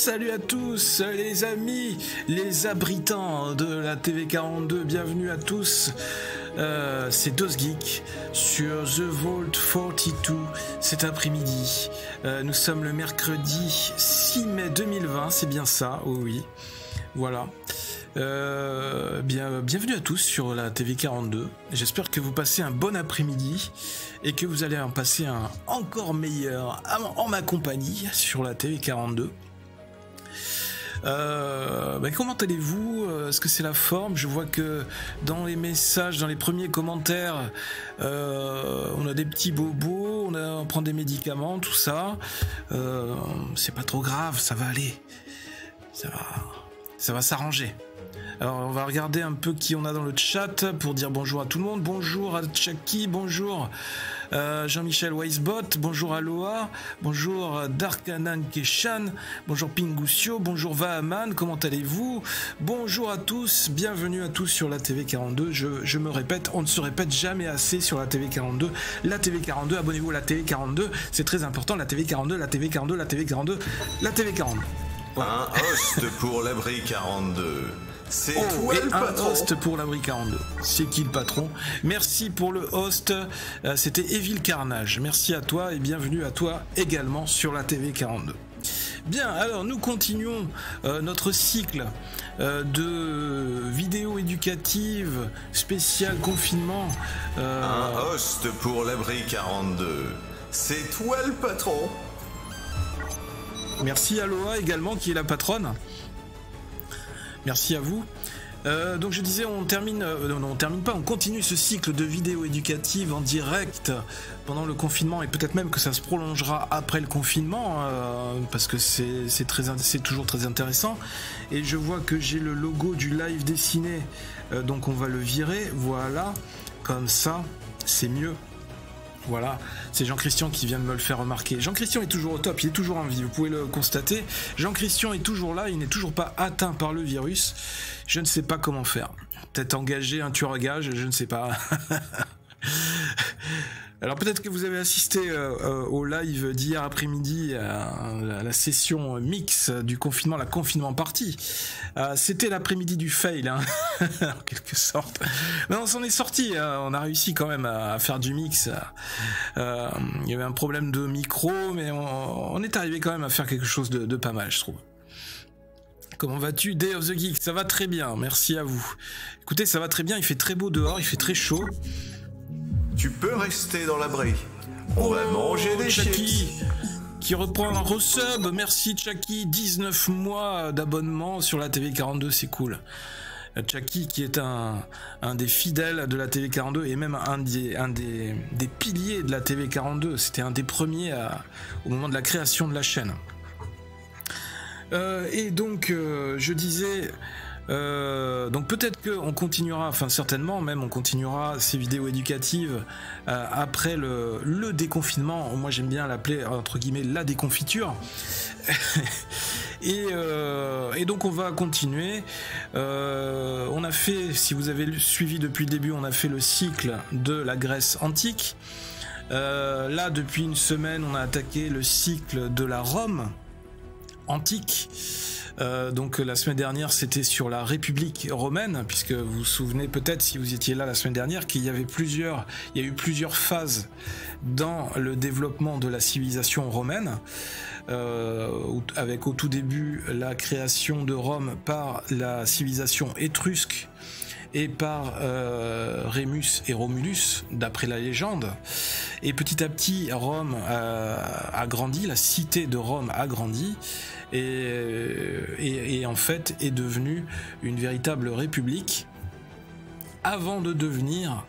Salut à tous les amis, les abritants de la TV42, bienvenue à tous. C'est DOSGeek sur The Vault 42 cet après-midi. Nous sommes le mercredi 6 mai 2020, c'est bien ça, oui. Voilà. Bienvenue à tous sur la TV42. J'espère que vous passez un bon après-midi et que vous allez en passer un encore meilleur en ma compagnie sur la TV42. Comment allez-vous? Est-ce que c'est la forme? Je vois que dans les messages, dans les premiers commentaires, on a des petits bobos, on prend des médicaments, tout ça. C'est pas trop grave, ça va aller. Ça va s'arranger. Alors on va regarder un peu qui on a dans le chat pour dire bonjour à tout le monde. Bonjour à Chucky, bonjour Jean-Michel Weisbot, bonjour Aloha, bonjour Darkanan Keshan, bonjour Pingucio, bonjour Vahaman, comment allez-vous? Bonjour à tous, bienvenue à tous sur la TV42. Je me répète, on ne se répète jamais assez sur la TV42. La TV42, abonnez-vous à la TV42, c'est très important, la TV42, la TV42, la TV42, la TV42. Voilà. Un host pour l'abri 42. C'est toi le patron. Un host pour l'abri 42. C'est qui le patron? Merci pour le host. C'était Evil Carnage. Merci à toi et bienvenue à toi également sur la TV42. Bien, alors nous continuons notre cycle de vidéos éducatives spéciales confinement. Un host pour l'abri 42. C'est toi le patron. Merci à Aloha également qui est la patronne. Merci à vous. Donc je disais, on termine, on termine pas, on continue ce cycle de vidéos éducatives en direct pendant le confinement et peut-être même que ça se prolongera après le confinement parce que c'est toujours très intéressant. Et je vois que j'ai le logo du live dessiné, donc on va le virer. Voilà, comme ça, c'est mieux. Voilà, c'est Jean-Christian qui vient de me le faire remarquer. Jean-Christian est toujours au top, il est toujours en vie, vous pouvez le constater. Jean-Christian est toujours là, il n'est toujours pas atteint par le virus. Je ne sais pas comment faire. Peut-être engager un tueur à gages, je ne sais pas. Alors peut-être que vous avez assisté au live d'hier après-midi à la session mix du confinement, la confinement party. C'était l'après-midi du fail, hein, en quelque sorte. Mais on s'en est sorti, on a réussi quand même à faire du mix. Il y avait un problème de micro, mais on est arrivé quand même à faire quelque chose de pas mal, je trouve. Comment vas-tu, Day of the Geek? Ça va très bien, merci à vous. Écoutez, ça va très bien, il fait très beau dehors, il fait très chaud. Tu peux rester dans l'abri. On va manger des chips. Qui reprend un resub. Merci Chucky, 19 mois d'abonnement sur la TV42, c'est cool. Chucky qui est un des fidèles de la TV42 et même un des piliers de la TV42. C'était un des premiers au moment de la création de la chaîne. Et donc je disais... donc peut-être qu'on continuera, enfin certainement même on continuera ces vidéos éducatives après le déconfinement. Moi j'aime bien l'appeler entre guillemets la déconfiture. et donc on va continuer. On a fait, si vous avez suivi depuis le début, on a fait le cycle de la Grèce antique. Là depuis une semaine on a attaqué le cycle de la Rome antique. Donc la semaine dernière c'était sur la République romaine, puisque vous vous souvenez peut-être si vous étiez là la semaine dernière qu'il y avait il y a eu plusieurs phases dans le développement de la civilisation romaine, avec au tout début la création de Rome par la civilisation étrusque et par Rémus et Romulus d'après la légende, et petit à petit Rome a grandi, la cité de Rome a grandi et en fait est devenue une véritable république avant de devenir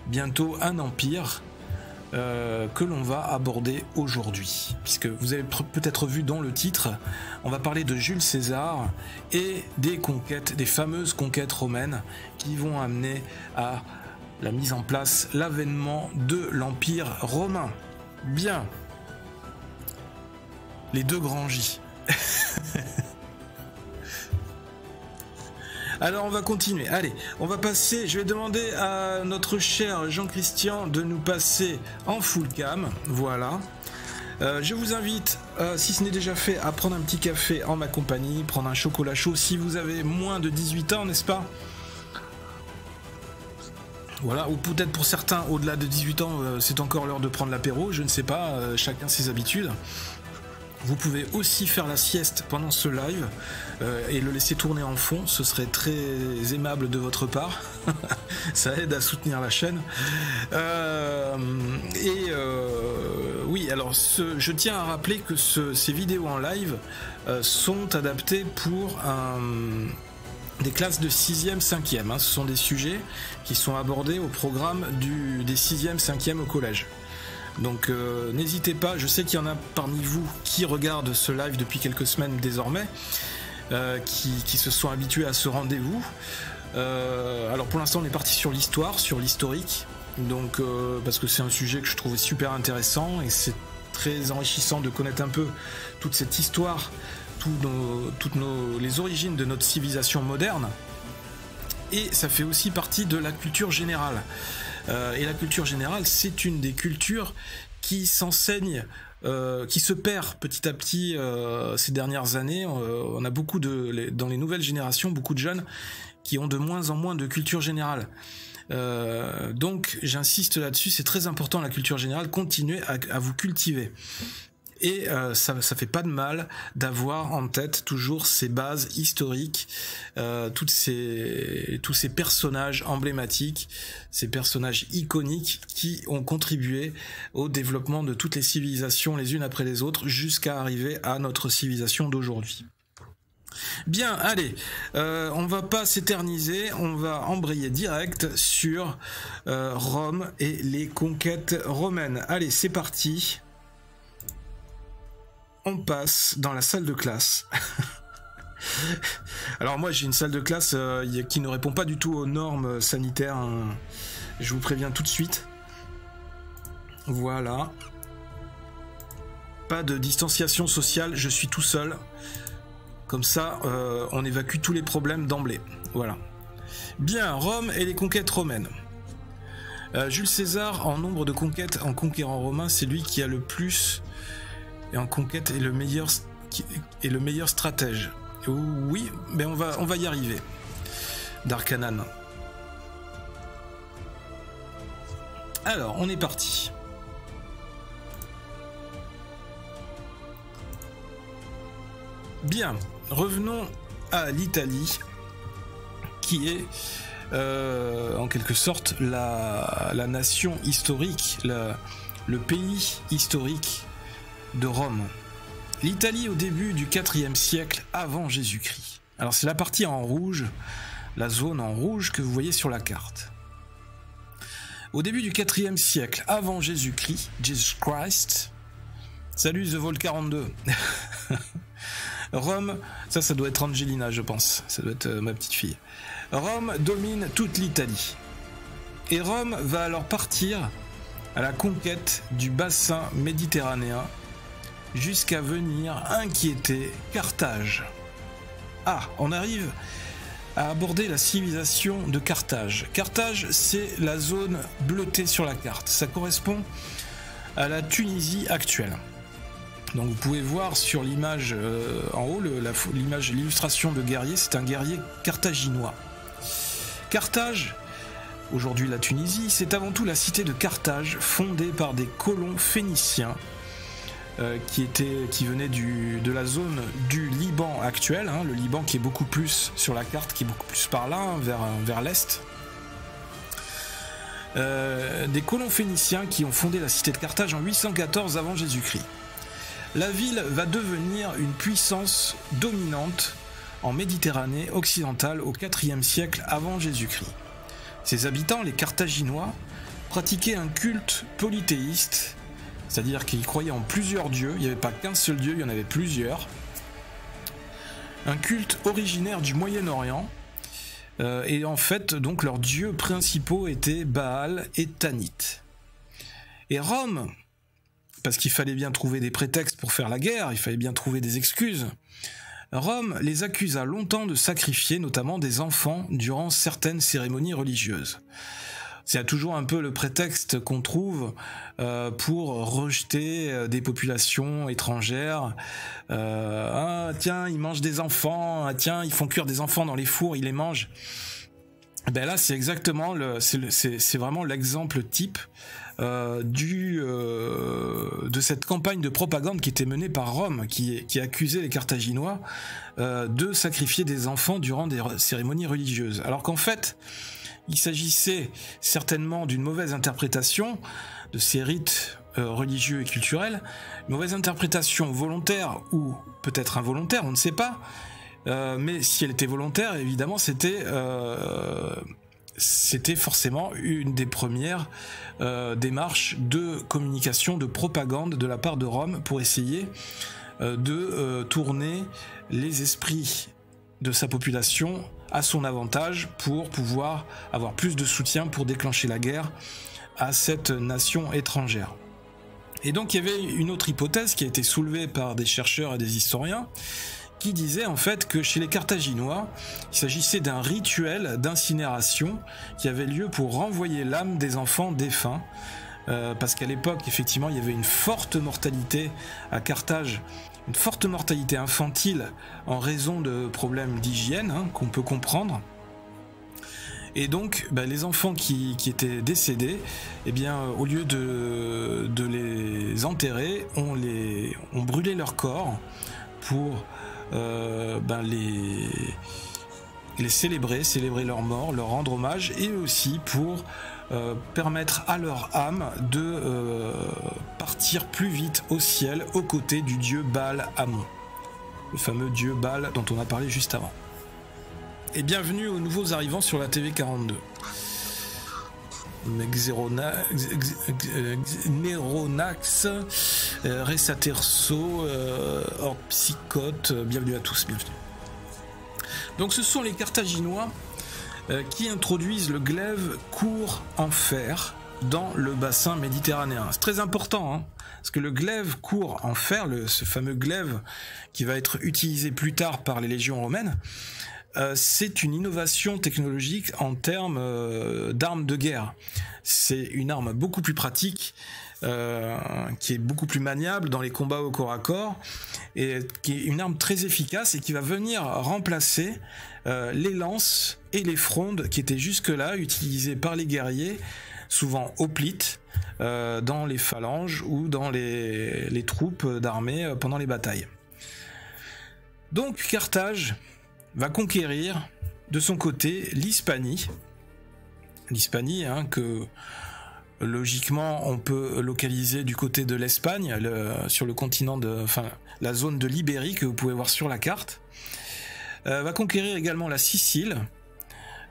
bientôt un empire que l'on va aborder aujourd'hui, puisque vous avez peut-être vu dans le titre, on va parler de Jules César et des conquêtes, des fameuses conquêtes romaines qui vont amener à la mise en place, l'avènement de l'Empire romain. Bien, les deux grands J. Alors on va continuer, allez, on va passer, je vais demander à notre cher Jean-Christian de nous passer en full cam, voilà. Je vous invite, si ce n'est déjà fait, à prendre un petit café en ma compagnie, prendre un chocolat chaud si vous avez moins de 18 ans, n'est-ce pas? Voilà, ou peut-être pour certains, au-delà de 18 ans, c'est encore l'heure de prendre l'apéro, je ne sais pas, chacun ses habitudes. Vous pouvez aussi faire la sieste pendant ce live et le laisser tourner en fond, ce serait très aimable de votre part. Ça aide à soutenir la chaîne. Oui, alors je tiens à rappeler que ces vidéos en live sont adaptées pour des classes de 6e, 5e. Hein. Ce sont des sujets qui sont abordés au programme des 6e, 5e au collège. Donc n'hésitez pas, je sais qu'il y en a parmi vous qui regardent ce live depuis quelques semaines désormais, qui se sont habitués à ce rendez-vous. Alors pour l'instant on est parti sur l'histoire, sur l'historique, donc parce que c'est un sujet que je trouve super intéressant et c'est très enrichissant de connaître un peu toute cette histoire, les origines de notre civilisation moderne. Et ça fait aussi partie de la culture générale. Et la culture générale, c'est une des cultures qui s'enseigne, qui se perd petit à petit ces dernières années. On a beaucoup dans les nouvelles générations, beaucoup de jeunes qui ont de moins en moins de culture générale. Donc j'insiste là-dessus, c'est très important la culture générale, continuez à vous cultiver. Et ça fait pas de mal d'avoir en tête toujours ces bases historiques, tous ces personnages emblématiques, ces personnages iconiques qui ont contribué au développement de toutes les civilisations les unes après les autres jusqu'à arriver à notre civilisation d'aujourd'hui. Bien, allez, on va pas s'éterniser, on va embrayer direct sur Rome et les conquêtes romaines. Allez, c'est parti. On passe dans la salle de classe. Alors moi j'ai une salle de classe qui ne répond pas du tout aux normes sanitaires, hein. Je vous préviens tout de suite. Voilà. Pas de distanciation sociale, je suis tout seul. Comme ça, on évacue tous les problèmes d'emblée. Voilà. Bien, Rome et les conquêtes romaines. Jules César, en nombre de conquêtes en conquérant romain, c'est lui qui a le plus... Et en conquête est le meilleur stratège. Oui, mais on va y arriver. Darkanan. Alors, on est parti. Bien, revenons à l'Italie, qui est en quelque sorte la nation historique, le pays historique de Rome. L'Italie au début du IVe siècle avant Jésus-Christ. Alors c'est la partie en rouge, la zone en rouge que vous voyez sur la carte. Au début du IVe siècle avant Jésus-Christ, Jesus Christ, salut The Vol 42. Rome, ça doit être Angelina je pense, ça doit être ma petite fille. Rome domine toute l'Italie. Et Rome va alors partir à la conquête du bassin méditerranéen jusqu'à venir inquiéter Carthage. Ah, on arrive à aborder la civilisation de Carthage. Carthage, c'est la zone bleutée sur la carte. Ça correspond à la Tunisie actuelle. Donc vous pouvez voir sur l'image en haut, l'illustration de guerrier, c'est un guerrier carthaginois. Carthage, aujourd'hui la Tunisie, c'est avant tout la cité de Carthage, fondée par des colons phéniciens qui venait de la zone du Liban actuel, hein, le Liban qui est beaucoup plus sur la carte, qui est beaucoup plus par là, hein, vers l'est. Des colons phéniciens qui ont fondé la cité de Carthage en 814 avant Jésus-Christ. La ville va devenir une puissance dominante en Méditerranée occidentale au IVe siècle avant Jésus-Christ. Ses habitants, les Carthaginois, pratiquaient un culte polythéiste, c'est-à-dire qu'ils croyaient en plusieurs dieux, il n'y avait pas qu'un seul dieu, il y en avait plusieurs. Un culte originaire du Moyen-Orient, et en fait, donc leurs dieux principaux étaient Baal et Tanit. Et Rome, parce qu'il fallait bien trouver des prétextes pour faire la guerre, il fallait bien trouver des excuses, Rome les accusa longtemps de sacrifier notamment des enfants durant certaines cérémonies religieuses. C'est toujours un peu le prétexte qu'on trouve pour rejeter des populations étrangères. Ah tiens, ils mangent des enfants. Ah tiens, ils font cuire des enfants dans les fours, ils les mangent. Ben là, c'est exactement c'est vraiment l'exemple type de cette campagne de propagande qui était menée par Rome, qui accusait les Carthaginois de sacrifier des enfants durant des cérémonies religieuses. Alors qu'en fait, il s'agissait certainement d'une mauvaise interprétation de ces rites religieux et culturels, une mauvaise interprétation volontaire ou peut-être involontaire, on ne sait pas. Mais si elle était volontaire, évidemment, c'était forcément une des premières démarches de communication, de propagande de la part de Rome pour essayer de tourner les esprits de sa population à son avantage pour pouvoir avoir plus de soutien pour déclencher la guerre à cette nation étrangère. Et donc il y avait une autre hypothèse qui a été soulevée par des chercheurs et des historiens qui disait en fait que chez les Carthaginois, il s'agissait d'un rituel d'incinération qui avait lieu pour renvoyer l'âme des enfants défunts, parce qu'à l'époque, effectivement, il y avait une forte mortalité à Carthage, une forte mortalité infantile en raison de problèmes d'hygiène qu'on peut comprendre. Et donc, les enfants qui étaient décédés, eh bien, au lieu de les enterrer, on brûlait leur corps pour les célébrer leur mort, leur rendre hommage, et aussi pour permettre à leur âme de partir plus vite au ciel aux côtés du dieu Baal Amon, le fameux dieu Baal dont on a parlé juste avant. Et bienvenue aux nouveaux arrivants sur la TV 42. Neronax, Ressaterso, Orpsychote, bienvenue à tous, bienvenue. Donc ce sont les Carthaginois qui introduisent le glaive court en fer dans le bassin méditerranéen. C'est très important, parce que le glaive court en fer, ce fameux glaive qui va être utilisé plus tard par les légions romaines, c'est une innovation technologique en termes d'armes de guerre. C'est une arme beaucoup plus pratique, qui est beaucoup plus maniable dans les combats au corps à corps, et qui est une arme très efficace et qui va venir remplacer les lances et les frondes qui étaient jusque-là utilisées par les guerriers, souvent hoplites, dans les phalanges ou dans les troupes d'armée pendant les batailles. Donc Carthage va conquérir de son côté l'Hispanie. L'Hispanie, que logiquement on peut localiser du côté de l'Espagne, sur le continent la zone de l'Ibérie que vous pouvez voir sur la carte. Va conquérir également la Sicile.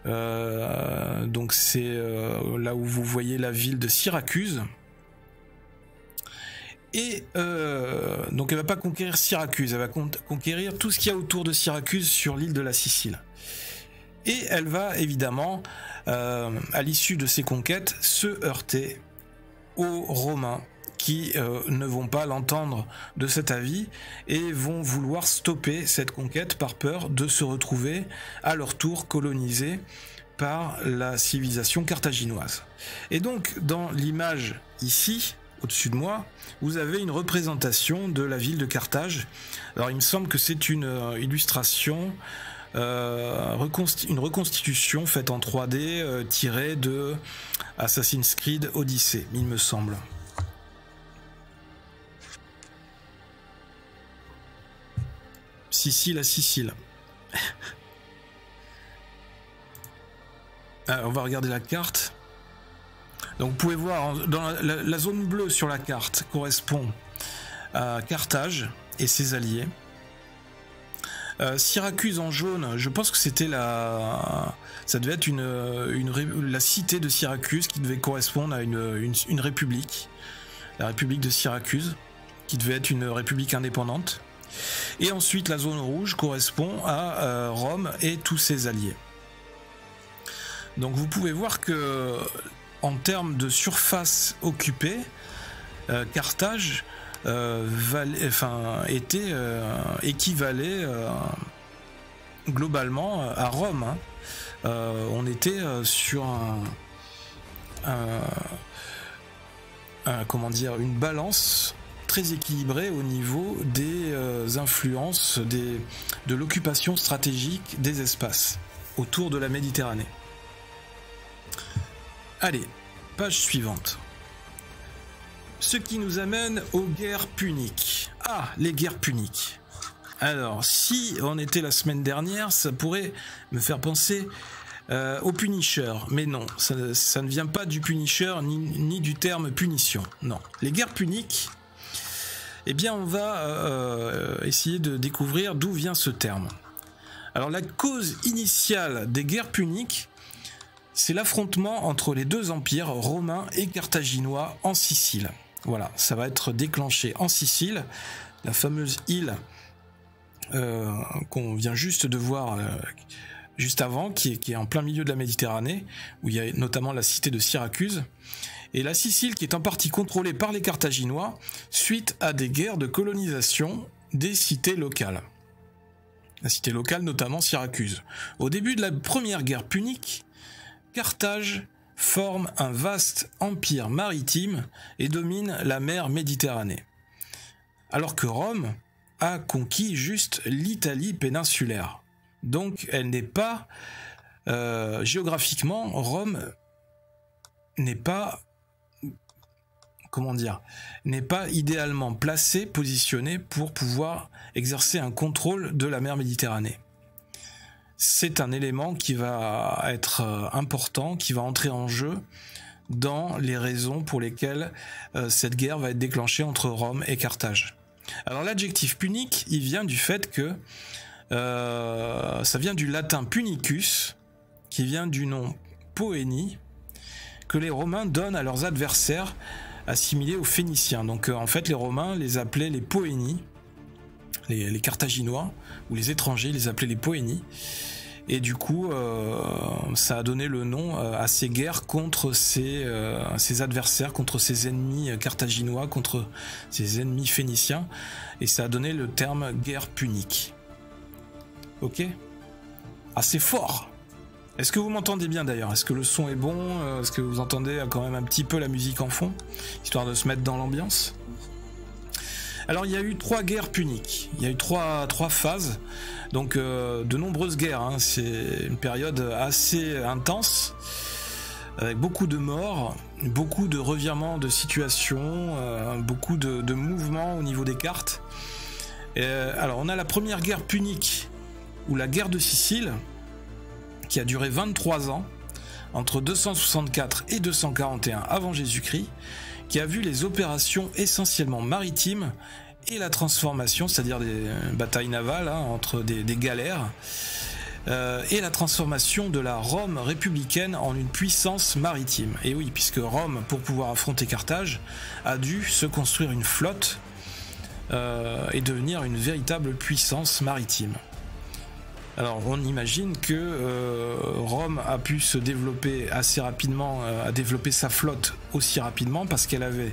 Donc c'est là où vous voyez la ville de Syracuse. Et donc elle va pas conquérir Syracuse, elle va conquérir tout ce qu'il y a autour de Syracuse sur l'île de la Sicile. Et elle va évidemment, à l'issue de ces conquêtes, se heurter aux Romains qui ne vont pas l'entendre de cet avis et vont vouloir stopper cette conquête par peur de se retrouver à leur tour colonisés par la civilisation carthaginoise. Et donc dans l'image ici, au-dessus de moi, vous avez une représentation de la ville de Carthage. Alors il me semble que c'est une illustration, une reconstitution faite en 3D tirée de Assassin's Creed Odyssey, il me semble. La Sicile. Alors, on va regarder la carte. Donc vous pouvez voir, dans la zone bleue sur la carte correspond à Carthage et ses alliés. Syracuse en jaune, je pense que c'était ça devait être la cité de Syracuse qui devait correspondre à une république, la république de Syracuse, qui devait être une république indépendante. Et ensuite la zone rouge correspond à Rome et tous ses alliés. Donc vous pouvez voir que en termes de surface occupée, Carthage équivalait globalement à Rome. On était sur comment dire, une balance très équilibrée au niveau des influences de l'occupation stratégique des espaces autour de la Méditerranée. Allez, page suivante. Ce qui nous amène aux guerres puniques. Ah, les guerres puniques. Alors, si on était la semaine dernière, ça pourrait me faire penser au Punisher. Mais non, ça ne vient pas du Punisher ni du terme punition. Non. Les guerres puniques, eh bien, on va essayer de découvrir d'où vient ce terme. Alors, la cause initiale des guerres puniques, c'est l'affrontement entre les deux empires, romains et carthaginois, en Sicile. Voilà, ça va être déclenché en Sicile, la fameuse île qu'on vient juste de voir juste avant, qui est en plein milieu de la Méditerranée, où il y a notamment la cité de Syracuse, et la Sicile qui est en partie contrôlée par les Carthaginois suite à des guerres de colonisation des cités locales. La cité locale, notamment Syracuse. Au début de la première guerre punique, Carthage forme un vaste empire maritime et domine la mer Méditerranée. Alors que Rome a conquis juste l'Italie péninsulaire. Donc elle n'est pas, géographiquement, Rome n'est pas, comment dire, n'est pas idéalement placée, positionnée pour pouvoir exercer un contrôle de la mer Méditerranée. C'est un élément qui va être important, qui va entrer en jeu dans les raisons pour lesquelles cette guerre va être déclenchée entre Rome et Carthage. Alors l'adjectif punique, il vient du fait que ça vient du latin punicus, qui vient du nom poénie, que les Romains donnent à leurs adversaires assimilés aux Phéniciens. Donc en fait les Romains les appelaient les poénies, les Carthaginois ou les étrangers les appelaient les poénies, et du coup ça a donné le nom à ces guerres contre ces adversaires, contre ces ennemis carthaginois, contre ces ennemis phéniciens, et ça a donné le terme guerre punique. Ok ? Assez fort. Est-ce que vous m'entendez bien d'ailleurs? Est-ce que le son est bon? Est-ce que vous entendez quand même un petit peu la musique en fond, histoire de se mettre dans l'ambiance? Alors il y a eu 3 guerres puniques, il y a eu trois phases, donc de nombreuses guerres, hein. C'est une période assez intense, avec beaucoup de morts, beaucoup de revirements de situation, beaucoup de mouvements au niveau des cartes. Alors on a la première guerre punique, ou la guerre de Sicile, qui a duré 23 ans, entre 264 et 241 avant Jésus-Christ, qui a vu les opérations essentiellement maritimes et la transformation, c'est-à-dire des batailles navales entre des galères, et la transformation de la Rome républicaine en une puissance maritime. Et oui, puisque Rome, pour pouvoir affronter Carthage, a dû se construire une flotte et devenir une véritable puissance maritime. Alors on imagine que Rome a pu se développer assez rapidement, a développé sa flotte aussi rapidement parce qu'elle avait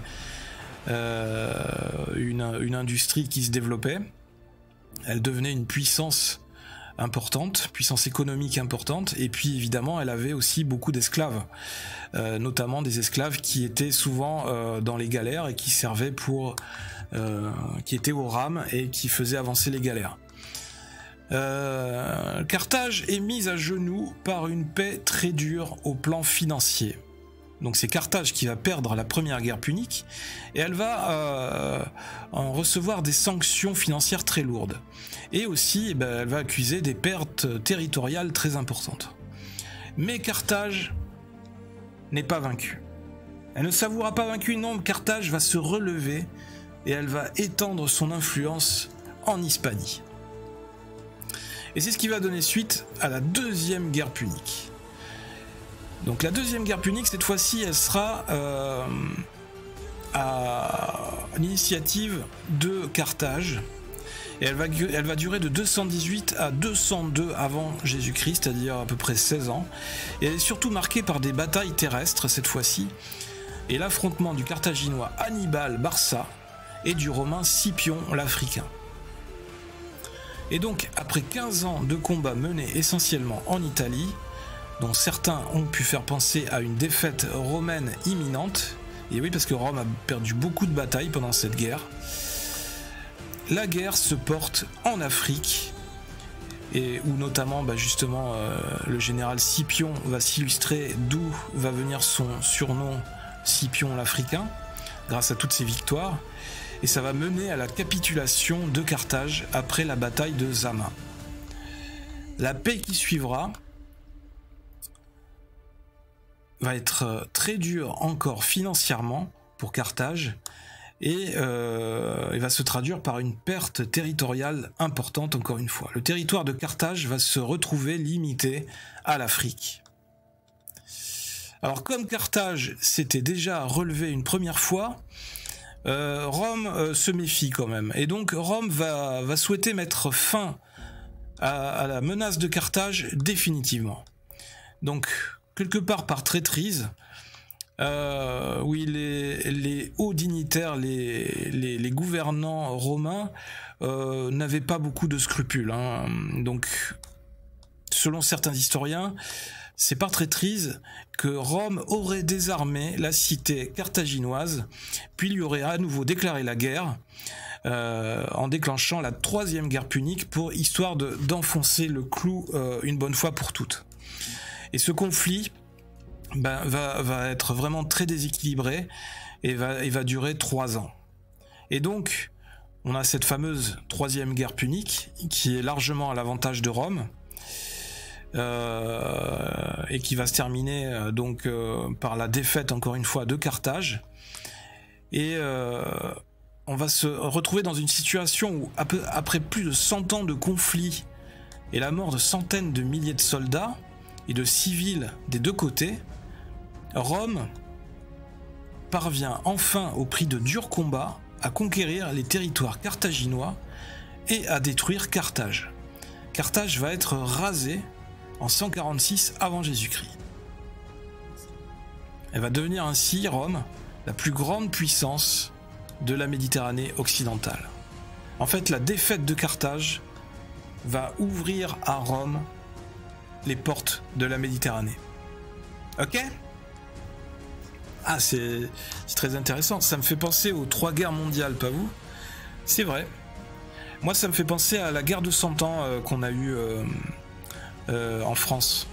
une industrie qui se développait. Elle devenait une puissance importante, puissance économique importante, et puis évidemment elle avait aussi beaucoup d'esclaves, notamment des esclaves qui étaient souvent dans les galères et qui servaient pour, qui étaient aux rames et qui faisaient avancer les galères. Carthage est mise à genoux par une paix très dure au plan financier. Donc c'est Carthage qui va perdre la première guerre punique et elle va en recevoir des sanctions financières très lourdes. Et aussi elle va accuser des pertes territoriales très importantes. Mais Carthage n'est pas vaincue. Elle ne s'avouera pas vaincue, non, Carthage va se relever et elle va étendre son influence en Hispanie. Et c'est ce qui va donner suite à la deuxième guerre punique. Donc la deuxième guerre punique, cette fois-ci, elle sera à l'initiative de Carthage. Et elle va durer de 218 à 202 avant Jésus-Christ, c'est-à-dire à peu près 16 ans. Et elle est surtout marquée par des batailles terrestres, cette fois-ci, et l'affrontement du carthaginois Hannibal Barca et du romain Scipion l'Africain. Et donc, après 15 ans de combats menés essentiellement en Italie, dont certains ont pu faire penser à une défaite romaine imminente. Et oui, parce que Rome a perdu beaucoup de batailles pendant cette guerre. La guerre se porte en Afrique, et où notamment justement le général Scipion va s'illustrer, d'où va venir son surnom Scipion l'Africain, grâce à toutes ses victoires, et ça va mener à la capitulation de Carthage après la bataille de Zama. La paix qui suivra va être très dure encore financièrement pour Carthage, et il va se traduire par une perte territoriale importante encore une fois. Le territoire de Carthage va se retrouver limité à l'Afrique. Alors comme Carthage s'était déjà relevé une première fois, Rome se méfie quand même. Et donc Rome va souhaiter mettre fin à la menace de Carthage définitivement. Donc quelque part par traîtrise, oui, les hauts dignitaires, les gouvernants romains n'avaient pas beaucoup de scrupules. Donc, selon certains historiens, c'est par traîtrise que Rome aurait désarmé la cité carthaginoise, puis lui aurait à nouveau déclaré la guerre, en déclenchant la troisième guerre punique, histoire d'enfoncer le clou une bonne fois pour toutes. Et ce conflit va être vraiment très déséquilibré et va durer 3 ans. Et donc, on a cette fameuse troisième guerre punique qui est largement à l'avantage de Rome et qui va se terminer par la défaite encore une fois de Carthage. Et on va se retrouver dans une situation où après plus de 100 ans de conflit et la mort de centaines de milliers de soldats et de civils des deux côtés, Rome parvient enfin, au prix de durs combats, à conquérir les territoires carthaginois et à détruire Carthage. Carthage va être rasée en 146 avant Jésus-Christ. Elle va devenir ainsi, Rome, la plus grande puissance de la Méditerranée occidentale. En fait, la défaite de Carthage va ouvrir à Rome les portes de la Méditerranée. Ok ? Ah, c'est très intéressant. Ça me fait penser aux 3 guerres mondiales, pas vous? C'est vrai. Moi, ça me fait penser à la guerre de 100 ans qu'on a eue en France,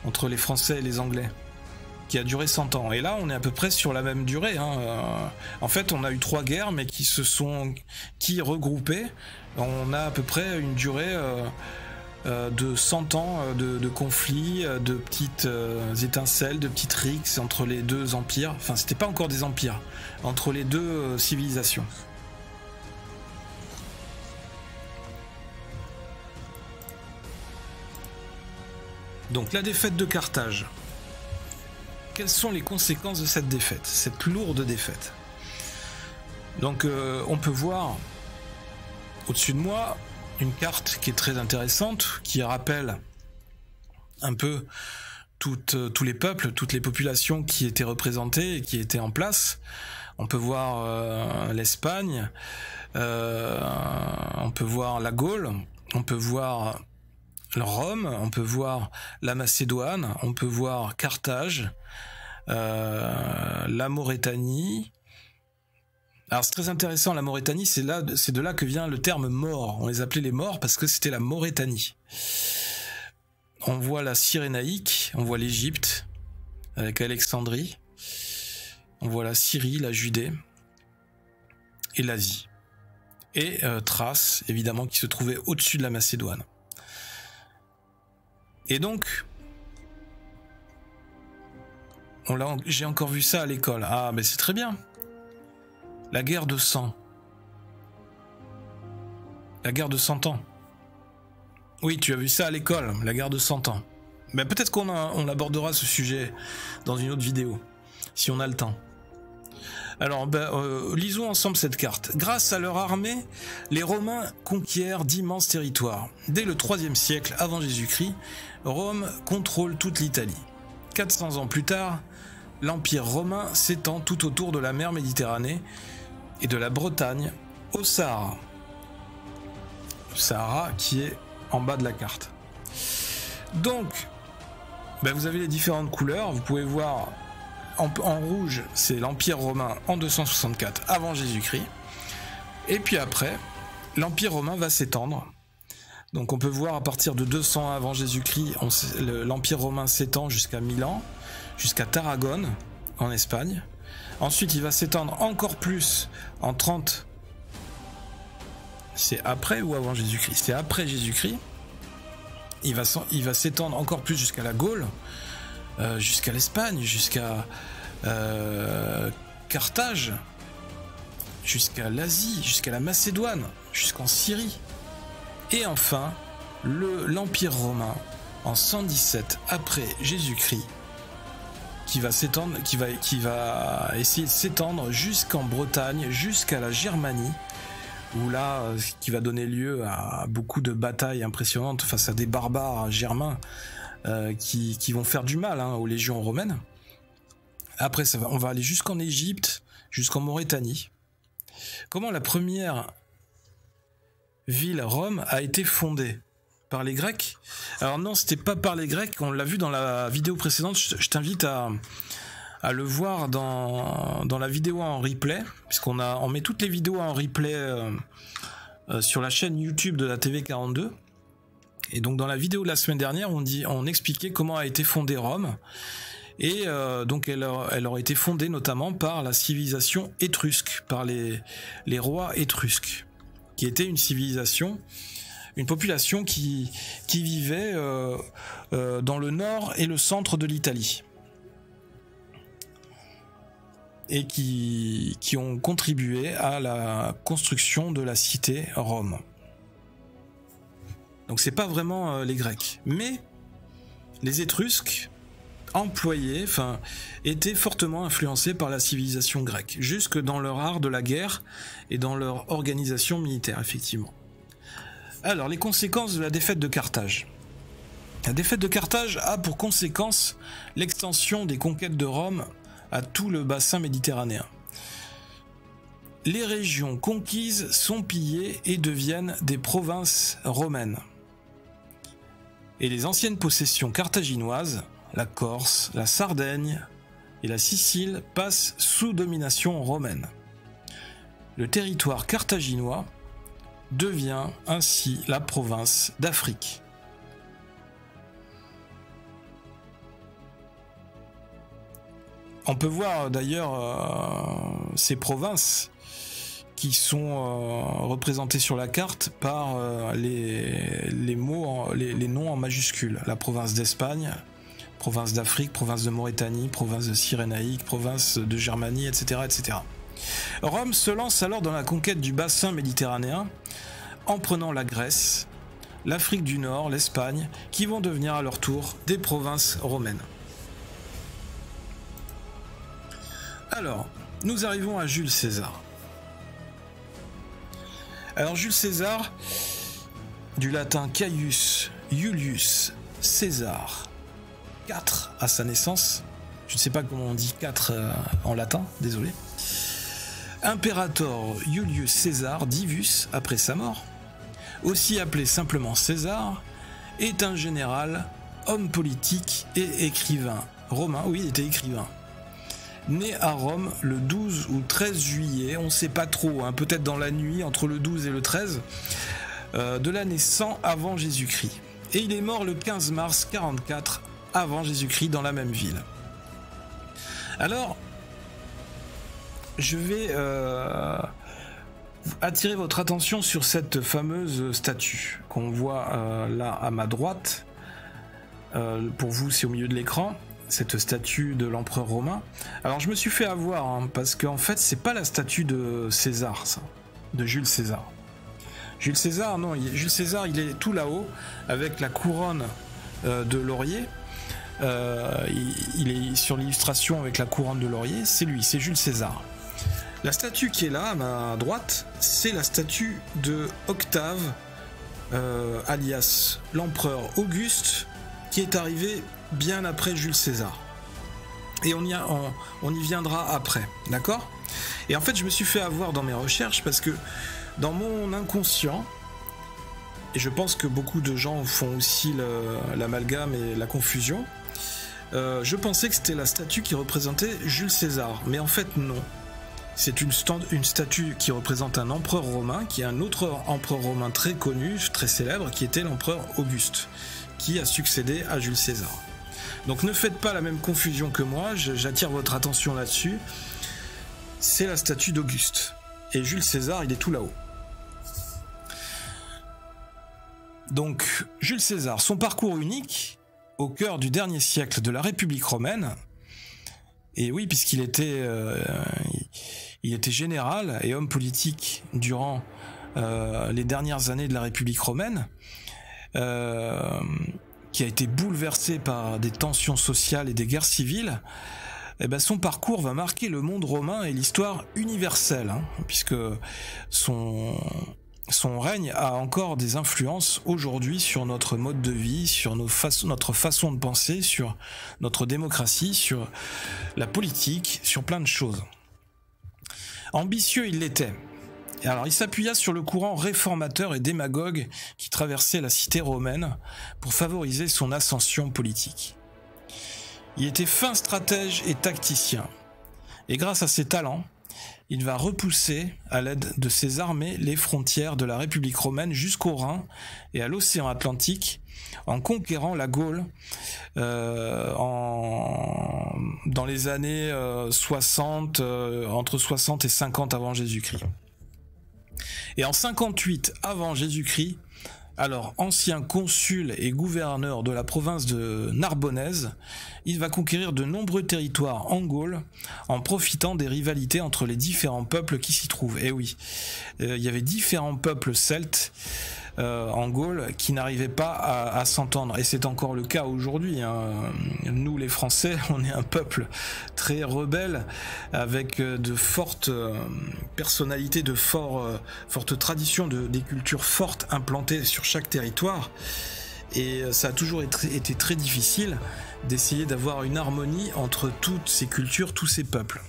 entre les Français et les Anglais, qui a duré 100 ans. Et là, on est à peu près sur la même durée. En fait, on a eu 3 guerres, mais qui regroupées. On a à peu près une durée de 100 ans de conflits, de petites étincelles, de petites rixes entre les deux empires. Enfin, c'était pas encore des empires, entre les deux civilisations. Donc la défaite de Carthage. Quelles sont les conséquences de cette défaite, cette lourde défaite? Donc on peut voir au-dessus de moi une carte qui est très intéressante, qui rappelle un peu tous les peuples, toutes les populations qui étaient représentées et qui étaient en place. On peut voir l'Espagne, on peut voir la Gaule, on peut voir Rome, on peut voir la Macédoine, on peut voir Carthage, la Maurétanie. Alors c'est très intéressant, la Maurétanie, c'est de là que vient le terme mort. On les appelait les morts parce que c'était la Maurétanie. On voit la Cyrénaïque, on voit l'Égypte avec Alexandrie, on voit la Syrie, la Judée et l'Asie. Et Thrace, évidemment, qui se trouvait au-dessus de la Macédoine. Et donc, j'ai encore vu ça à l'école. Ah, mais c'est très bien. La guerre de 100. La guerre de 100 ans. Oui, tu as vu ça à l'école, la guerre de 100 ans. Mais peut-être qu'on abordera ce sujet dans une autre vidéo, si on a le temps. Alors, lisons ensemble cette carte. Grâce à leur armée, les Romains conquièrent d'immenses territoires. Dès le IIIe siècle avant Jésus-Christ, Rome contrôle toute l'Italie. 400 ans plus tard, l'Empire romain s'étend tout autour de la mer Méditerranée et de la Bretagne au Sahara. Le Sahara qui est en bas de la carte. Donc, ben, vous avez les différentes couleurs. Vous pouvez voir en rouge, c'est l'Empire romain en 264 avant Jésus-Christ. Et puis après, l'Empire romain va s'étendre. Donc on peut voir à partir de 200 avant Jésus-Christ, l'Empire romain s'étend jusqu'à Milan, jusqu'à Tarragone, en Espagne. Ensuite, il va s'étendre encore plus en 30. C'est après ou avant Jésus-Christ? C'est après Jésus-Christ. Il va s'étendre encore plus jusqu'à la Gaule, jusqu'à l'Espagne, jusqu'à Carthage, jusqu'à l'Asie, jusqu'à la Macédoine, jusqu'en Syrie. Et enfin, l'Empire romain en 117 après Jésus-Christ, qui va essayer de s'étendre jusqu'en Bretagne, jusqu'à la Germanie, où là, qui va donner lieu à beaucoup de batailles impressionnantes face à des barbares germains qui vont faire du mal aux légions romaines. Après, on va aller jusqu'en Égypte, jusqu'en Mauritanie. Comment la première ville, Rome, a été fondée? Par les Grecs? Alors non, c'était pas par les Grecs, on l'a vu dans la vidéo précédente, je t'invite à le voir dans la vidéo en replay, puisqu'on met toutes les vidéos en replay sur la chaîne YouTube de la TV42. Et donc dans la vidéo de la semaine dernière, on expliquait comment a été fondée Rome, et donc elle aurait été fondée notamment par la civilisation étrusque, par les rois étrusques, qui était une civilisation, une population qui vivait dans le nord et le centre de l'Italie, et qui ont contribué à la construction de la cité Rome. Donc c'est pas vraiment les Grecs, mais les Étrusques étaient fortement influencés par la civilisation grecque, jusque dans leur art de la guerre et dans leur organisation militaire, effectivement. Alors, les conséquences de la défaite de Carthage. La défaite de Carthage a pour conséquence l'extension des conquêtes de Rome à tout le bassin méditerranéen. Les régions conquises sont pillées et deviennent des provinces romaines. Et les anciennes possessions carthaginoises, la Corse, la Sardaigne et la Sicile, passent sous domination romaine. Le territoire carthaginois devient ainsi la province d'Afrique. On peut voir d'ailleurs ces provinces qui sont représentées sur la carte par les noms en majuscules. La province d'Espagne, province d'Afrique, province de Mauritanie, province de Cyrénaïque, province de Germanie, etc., etc. Rome se lance alors dans la conquête du bassin méditerranéen en prenant la Grèce, l'Afrique du Nord, l'Espagne, qui vont devenir à leur tour des provinces romaines. Alors, nous arrivons à Jules César. Alors Jules César, du latin Caius Iulius César, 4 à sa naissance, je ne sais pas comment on dit 4 en latin, désolé. Imperator Iulius César Divus, après sa mort, aussi appelé simplement César, est un général, homme politique et écrivain romain. Oui, il était écrivain. Né à Rome le 12 ou 13 juillet, on ne sait pas trop, peut-être dans la nuit entre le 12 et le 13, de l'année 100 avant Jésus-Christ. Et il est mort le 15 mars 44 avant Jésus-Christ dans la même ville. Alors, je vais attirer votre attention sur cette fameuse statue qu'on voit là à ma droite. Pour vous, c'est au milieu de l'écran, cette statue de l'empereur romain. Alors, je me suis fait avoir, parce qu'en fait, c'est pas la statue de César, ça, de Jules César. Jules César, non, Jules César, il est tout là-haut, avec la couronne de laurier. Il est sur l'illustration avec la couronne de laurier, c'est lui, c'est Jules César. La statue qui est là, à ma droite, c'est la statue de Octave, alias l'empereur Auguste, qui est arrivé bien après Jules César. Et on y viendra après, d'accord ? Et en fait, je me suis fait avoir dans mes recherches parce que dans mon inconscient, et je pense que beaucoup de gens font aussi l'amalgame et la confusion, je pensais que c'était la statue qui représentait Jules César, mais en fait non. C'est une statue qui représente un empereur romain, qui est un autre empereur romain très connu, très célèbre, qui était l'empereur Auguste, qui a succédé à Jules César. Donc ne faites pas la même confusion que moi, j'attire votre attention là-dessus. C'est la statue d'Auguste. Et Jules César, il est tout là-haut. Donc, Jules César, son parcours unique, au cœur du dernier siècle de la République romaine, et oui, puisqu'il était, il était général et homme politique durant les dernières années de la République romaine, qui a été bouleversé par des tensions sociales et des guerres civiles, eh ben son parcours va marquer le monde romain et l'histoire universelle, hein, puisque son règne a encore des influences aujourd'hui sur notre mode de vie, sur notre façon de penser, sur notre démocratie, sur la politique, sur plein de choses. Ambitieux il l'était. Alors il s'appuya sur le courant réformateur et démagogue qui traversait la cité romaine pour favoriser son ascension politique. Il était fin stratège et tacticien. Et grâce à ses talents, il va repousser, à l'aide de ses armées, les frontières de la République romaine jusqu'au Rhin et à l'océan Atlantique, en conquérant la Gaule dans les années 60, entre 60 et 50 avant Jésus-Christ. Et en 58 avant Jésus-Christ, alors ancien consul et gouverneur de la province de Narbonnaise, il va conquérir de nombreux territoires en Gaule en profitant des rivalités entre les différents peuples qui s'y trouvent. Et oui, il y avait différents peuples celtes en Gaule qui n'arrivaient pas à s'entendre. Et c'est encore le cas aujourd'hui, hein. Nous les Français, on est un peuple très rebelle avec de fortes personnalités, de fortes traditions, des cultures fortes implantées sur chaque territoire. Et ça a toujours été très difficile d'essayer d'avoir une harmonie entre toutes ces cultures, tous ces peuples.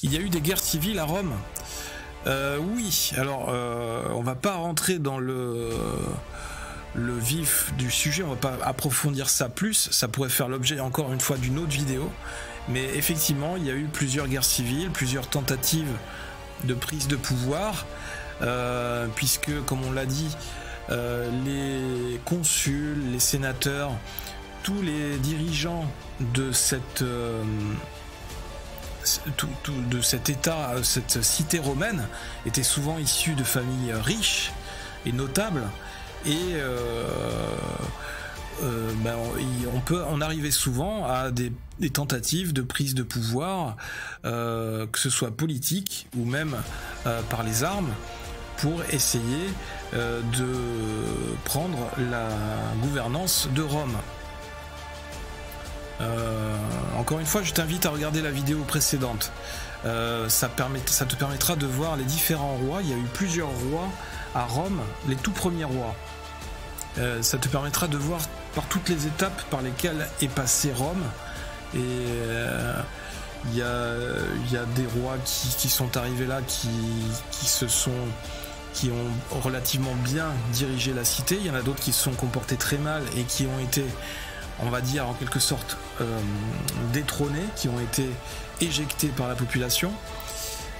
Il y a eu des guerres civiles à Rome. Oui, alors on va pas rentrer dans le vif du sujet, on va pas approfondir ça plus, ça pourrait faire l'objet encore une fois d'une autre vidéo, mais effectivement il y a eu plusieurs guerres civiles, plusieurs tentatives de prise de pouvoir, puisque comme on l'a dit, les consuls, les sénateurs, tous les dirigeants de de cet état, cette cité romaine, étaient souvent issus de familles riches et notables, et on arrivait souvent à des tentatives de prise de pouvoir, que ce soit politique ou même par les armes, pour essayer de prendre la gouvernance de Rome. Encore une fois, je t'invite à regarder la vidéo précédente. Ça te permettra de voir les différents rois. Il y a eu plusieurs rois à Rome, les tout premiers rois. Ça te permettra de voir par toutes les étapes par lesquelles est passé Rome. Et il y a des rois qui sont arrivés là, qui ont relativement bien dirigé la cité. Il y en a d'autres qui se sont comportés très mal et qui ont été, on va dire en quelque sorte, détrônés, qui ont été éjectés par la population.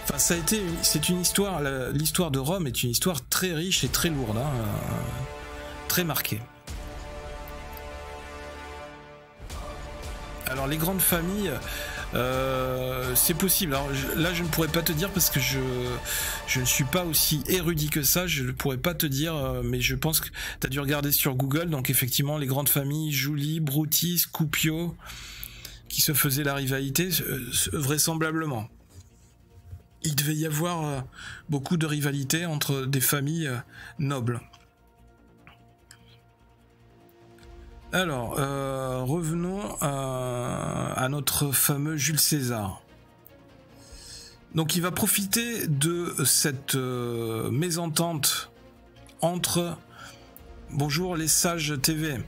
Enfin, c'est une histoire, l'histoire de Rome est une histoire très riche et très lourde, hein, très marquée. Alors les grandes familles, c'est possible. Alors là, je ne pourrais pas te dire parce que je ne suis pas aussi érudit que ça. Je ne pourrais pas te dire, mais je pense que tu as dû regarder sur Google. Donc effectivement, les grandes familles, Julie, Brutus, Scipio, qui se faisaient la rivalité, vraisemblablement. Il devait y avoir beaucoup de rivalité entre des familles nobles. Alors, revenons à notre fameux Jules César. Donc il va profiter de cette mésentente entre... Bonjour les sages TV.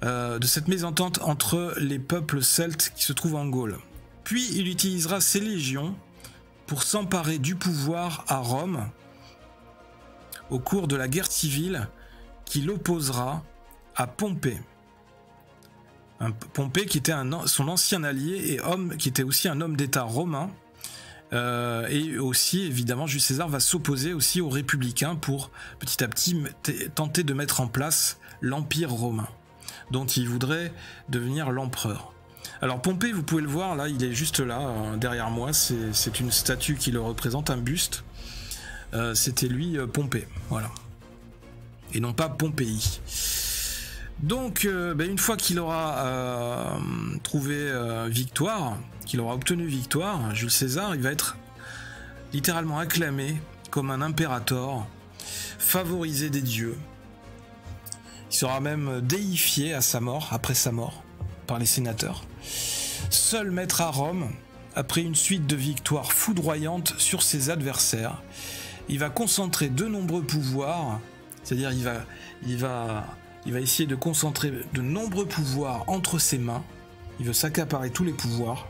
De cette mésentente entre les peuples celtes qui se trouvent en Gaule. Puis il utilisera ses légions pour s'emparer du pouvoir à Rome au cours de la guerre civile qui l'opposera à Pompée. Pompée qui était son ancien allié et homme qui était aussi un homme d'État romain. Et aussi, évidemment, Jules César va s'opposer aussi aux républicains pour petit à petit tenter de mettre en place l'Empire romain, dont il voudrait devenir l'empereur. Alors Pompée, vous pouvez le voir, là, il est juste là, derrière moi, c'est une statue qui le représente, un buste. C'était lui, Pompée, voilà. Et non pas Pompéi. Donc, une fois qu'il aura trouvé victoire, qu'il aura obtenu victoire, Jules César, il va être littéralement acclamé comme un impérator, favorisé des dieux. Il sera même déifié à sa mort, après sa mort, par les sénateurs. Seul maître à Rome, après une suite de victoires foudroyantes sur ses adversaires, il va concentrer de nombreux pouvoirs, c'est-à-dire il va essayer de concentrer de nombreux pouvoirs entre ses mains, il veut s'accaparer tous les pouvoirs,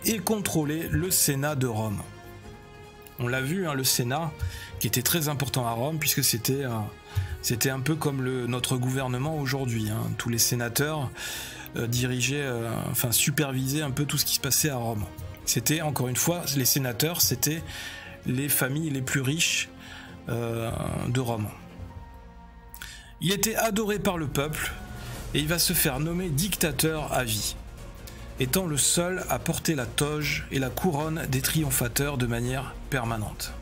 et contrôler le Sénat de Rome. On l'a vu, hein, le Sénat, qui était très important à Rome, puisque c'était un peu comme notre gouvernement aujourd'hui, hein. Tous les sénateurs dirigeaient, supervisaient un peu tout ce qui se passait à Rome. C'était, encore une fois, les sénateurs, c'était les familles les plus riches de Rome. Il était adoré par le peuple et il va se faire nommer dictateur à vie, étant le seul à porter la toge et la couronne des triomphateurs de manière permanente.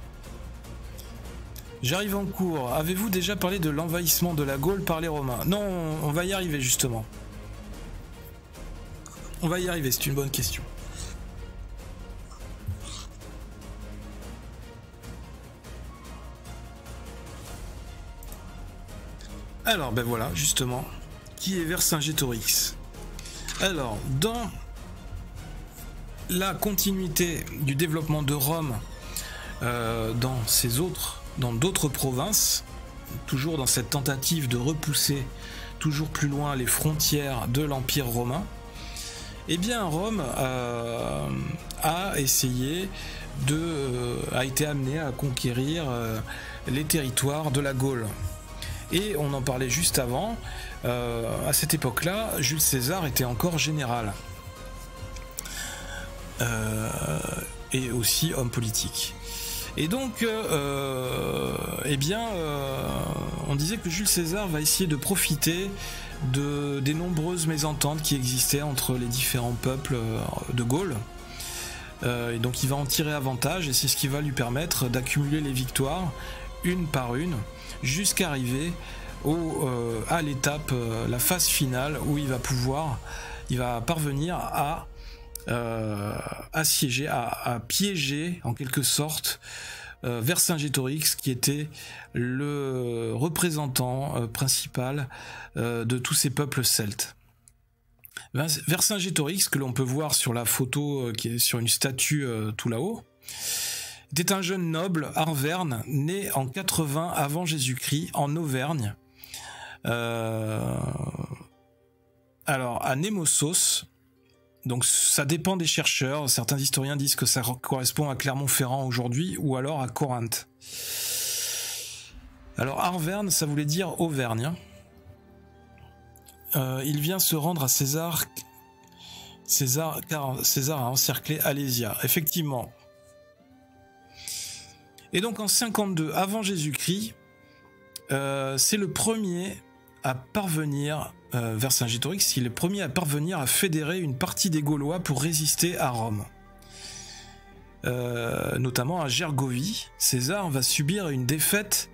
J'arrive en cours. Avez-vous déjà parlé de l'envahissement de la Gaule par les Romains? Non, on va y arriver justement. On va y arriver, c'est une bonne question. Alors, ben voilà, justement, qui est Vercingétorix? Alors, dans la continuité du développement de Rome dans d'autres provinces, toujours dans cette tentative de repousser toujours plus loin les frontières de l'Empire romain, eh bien Rome a été amené à conquérir les territoires de la Gaule. Et on en parlait juste avant, à cette époque-là, Jules César était encore général. Et aussi homme politique. Et donc, on disait que Jules César va essayer de profiter des nombreuses mésententes qui existaient entre les différents peuples de Gaule. Et donc il va en tirer avantage, et c'est ce qui va lui permettre d'accumuler les victoires, une par une, jusqu'à arriver à l'étape, la phase finale, où il va parvenir à assiéger, à piéger en quelque sorte Vercingétorix, qui était le représentant principal de tous ces peuples celtes. Vercingétorix, que l'on peut voir sur la photo qui est sur une statue tout là-haut, était un jeune noble arverne né en 80 avant Jésus-Christ en Auvergne, alors à Nemossos. Donc ça dépend des chercheurs, certains historiens disent que ça correspond à Clermont-Ferrand aujourd'hui, ou alors à Corinthe. Alors Arverne, ça voulait dire Auvergne. Il vient se rendre à César car César a encerclé Alésia, effectivement. Et donc en 52 avant Jésus-Christ, c'est le premier à parvenir, Vercingétorix, il est le premier à parvenir à fédérer une partie des Gaulois pour résister à Rome. Notamment à Gergovie, César va subir une défaite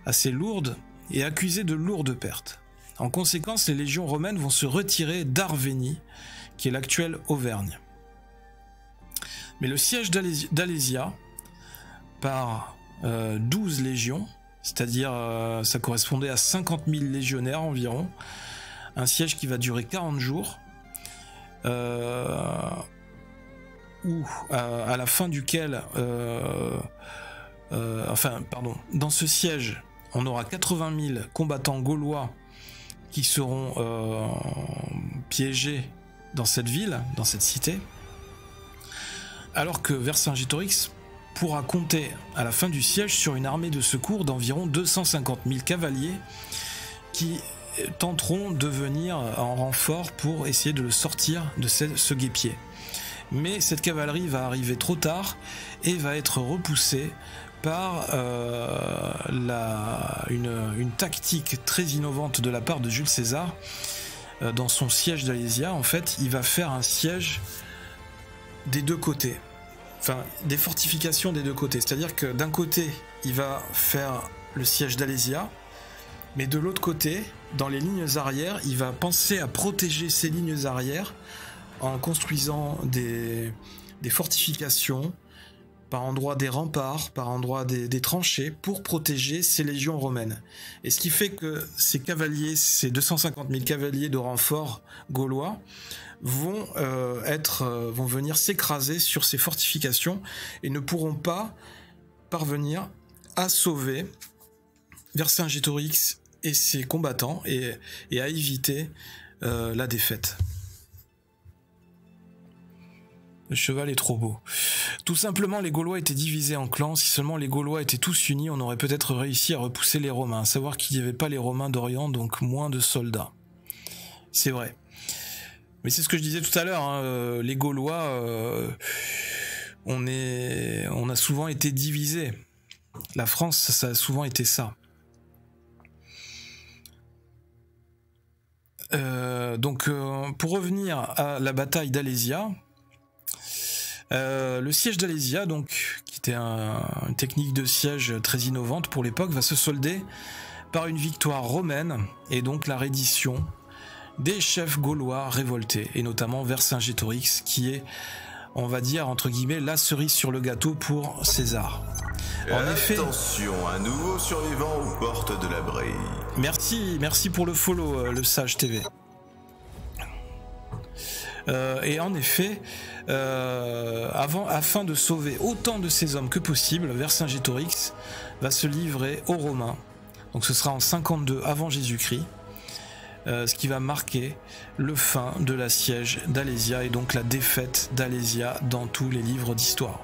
assez lourde et accusé de lourdes pertes. En conséquence, les légions romaines vont se retirer d'Arvénie, qui est l'actuelle Auvergne. Mais le siège d'Alésia, par 12 légions, c'est-à-dire ça correspondait à 50 000 légionnaires environ, un siège qui va durer 40 jours, à la fin duquel, dans ce siège, on aura 80 000 combattants gaulois qui seront piégés dans cette ville, dans cette cité, alors que Vercingétorix pourra compter à la fin du siège sur une armée de secours d'environ 250 000 cavaliers qui tenteront de venir en renfort pour essayer de le sortir de ce guêpier. Mais cette cavalerie va arriver trop tard et va être repoussée par une tactique très innovante de la part de Jules César. Dans son siège d'Alésia, en fait, il va faire un siège des deux côtés. Enfin, des fortifications des deux côtés. C'est-à-dire que d'un côté, il va faire le siège d'Alésia, mais de l'autre côté, dans les lignes arrières, il va penser à protéger ces lignes arrières en construisant des fortifications, par endroits des remparts, par endroits des tranchées, pour protéger ces légions romaines. Et ce qui fait que ces cavaliers, ces 250 000 cavaliers de renfort gaulois, vont venir s'écraser sur ces fortifications et ne pourront pas parvenir à sauver Vercingétorix et ses combattants et à éviter la défaite. Le cheval est trop beau. Tout simplement, les Gaulois étaient divisés en clans. Si seulement les Gaulois étaient tous unis, on aurait peut-être réussi à repousser les Romains. À savoir qu'il n'y avait pas les Romains d'Orient, donc moins de soldats. C'est vrai. Mais c'est ce que je disais tout à l'heure, hein, les Gaulois, on a souvent été divisés. La France, ça a souvent été ça. Pour revenir à la bataille d'Alésia, le siège d'Alésia, donc, qui était une technique de siège très innovante pour l'époque, va se solder par une victoire romaine et donc la reddition des chefs gaulois révoltés, et notamment Vercingétorix, qui est, on va dire, entre guillemets, la cerise sur le gâteau pour César. En effet, attention, un nouveau survivant aux portes de la Brie. Merci pour le follow, le Sage TV. Et en effet, afin de sauver autant de ses hommes que possible, Vercingétorix va se livrer aux Romains. Donc ce sera en 52 avant Jésus-Christ, ce qui va marquer le fin de la siège d'Alésia et donc la défaite d'Alésia dans tous les livres d'histoire.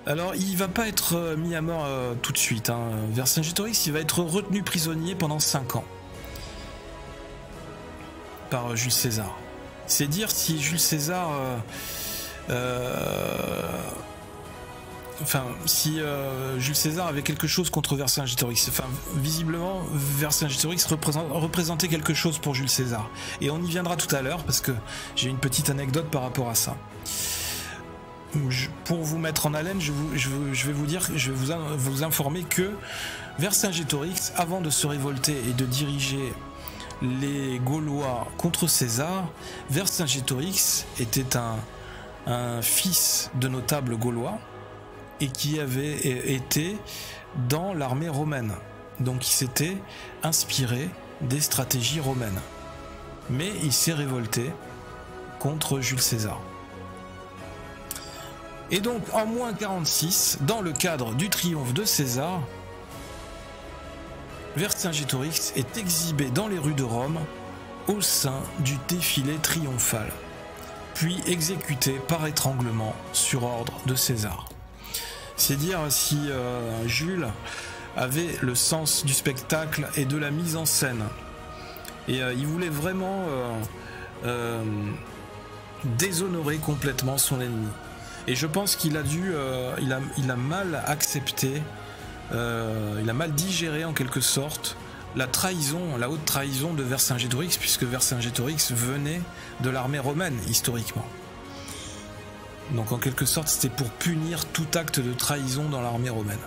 Alors il va pas être mis à mort tout de suite, hein. Vercingétorix, il va être retenu prisonnier pendant 5 ans par Jules César. C'est dire si Jules César Jules César avait quelque chose contre Vercingétorix. Enfin, visiblement, Vercingétorix représentait quelque chose pour Jules César. Et on y viendra tout à l'heure, parce que j'ai une petite anecdote par rapport à ça. Pour vous mettre en haleine, je vais vous informer que Vercingétorix, avant de se révolter et de diriger les Gaulois contre César, Vercingétorix était un fils de notable gaulois et qui avait été dans l'armée romaine. Donc il s'était inspiré des stratégies romaines. Mais il s'est révolté contre Jules César. Et donc en moins 46, dans le cadre du triomphe de César, Vercingétorix est exhibé dans les rues de Rome au sein du défilé triomphal, puis exécuté par étranglement sur ordre de César. C'est dire si Jules avait le sens du spectacle et de la mise en scène. Et il voulait vraiment déshonorer complètement son ennemi. Et je pense qu'il a il a mal accepté, il a mal digéré en quelque sorte la trahison, la haute trahison de Vercingétorix, puisque Vercingétorix venait de l'armée romaine historiquement. Donc en quelque sorte c'était pour punir tout acte de trahison dans l'armée romaine.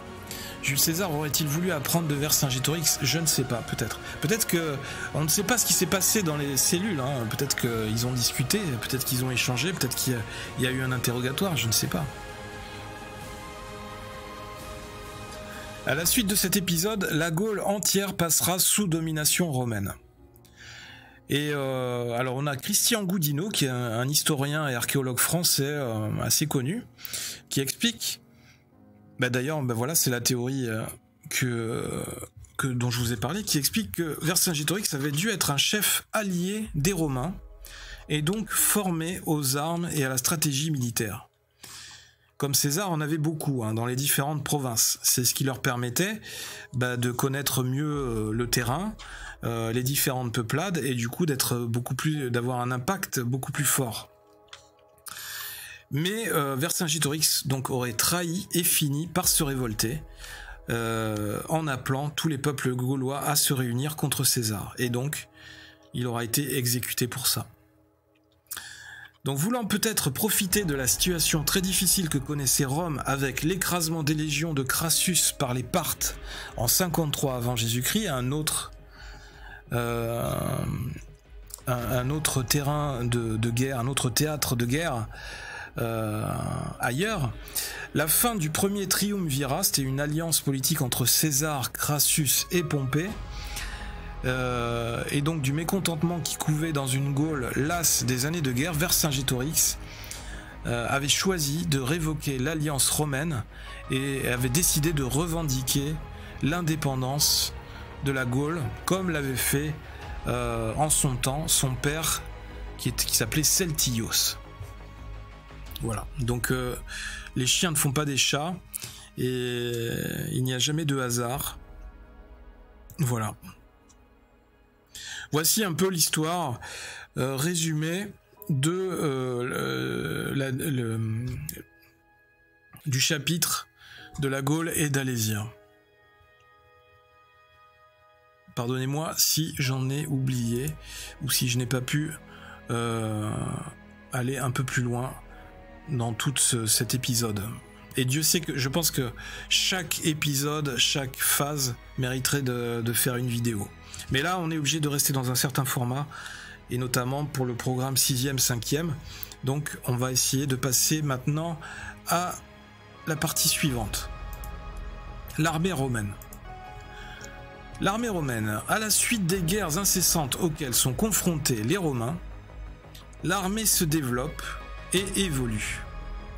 Jules César aurait-il voulu apprendre de Vercingétorix? Je ne sais pas, peut-être. Peut-être que on ne sait pas ce qui s'est passé dans les cellules, hein. Peut-être qu'ils ont discuté, peut-être qu'ils ont échangé, peut-être qu'il y a eu un interrogatoire, je ne sais pas. À la suite de cet épisode, la Gaule entière passera sous domination romaine. Et alors on a Christian Goudineau, qui est un historien et archéologue français assez connu, qui explique, d'ailleurs voilà, c'est la théorie dont je vous ai parlé, qui explique que Vercingétorix avait dû être un chef allié des Romains, et donc formé aux armes et à la stratégie militaire. comme César en avait beaucoup dans les différentes provinces. C'est ce qui leur permettait de connaître mieux le terrain, les différentes peuplades, et du coup d'avoir un impact beaucoup plus fort. Mais Vercingétorix donc aurait trahi et fini par se révolter en appelant tous les peuples gaulois à se réunir contre César. Et donc, il aura été exécuté pour ça. Donc, voulant peut-être profiter de la situation très difficile que connaissait Rome avec l'écrasement des légions de Crassus par les Parthes en 53 avant Jésus-Christ, un autre terrain de guerre, un autre théâtre de guerre ailleurs, la fin du premier triumvirat, c'était une alliance politique entre César, Crassus et Pompée, et donc du mécontentement qui couvait dans une Gaule lasse des années de guerre, Vercingétorix avait choisi de révoquer l'alliance romaine et avait décidé de revendiquer l'indépendance de la Gaule, comme l'avait fait en son temps son père qui s'appelait Celtios. Voilà, donc les chiens ne font pas des chats et il n'y a jamais de hasard. Voilà. Voici un peu l'histoire résumée du chapitre de la Gaule et d'Alésia. Pardonnez-moi si j'en ai oublié ou si je n'ai pas pu aller un peu plus loin dans tout cet épisode. Et Dieu sait que je pense que chaque épisode, chaque phase mériterait de faire une vidéo. Mais là, on est obligé de rester dans un certain format, et notamment pour le programme 6e, 5e. Donc, on va essayer de passer maintenant à la partie suivante. L'armée romaine. L'armée romaine, à la suite des guerres incessantes auxquelles sont confrontés les Romains, l'armée se développe et évolue.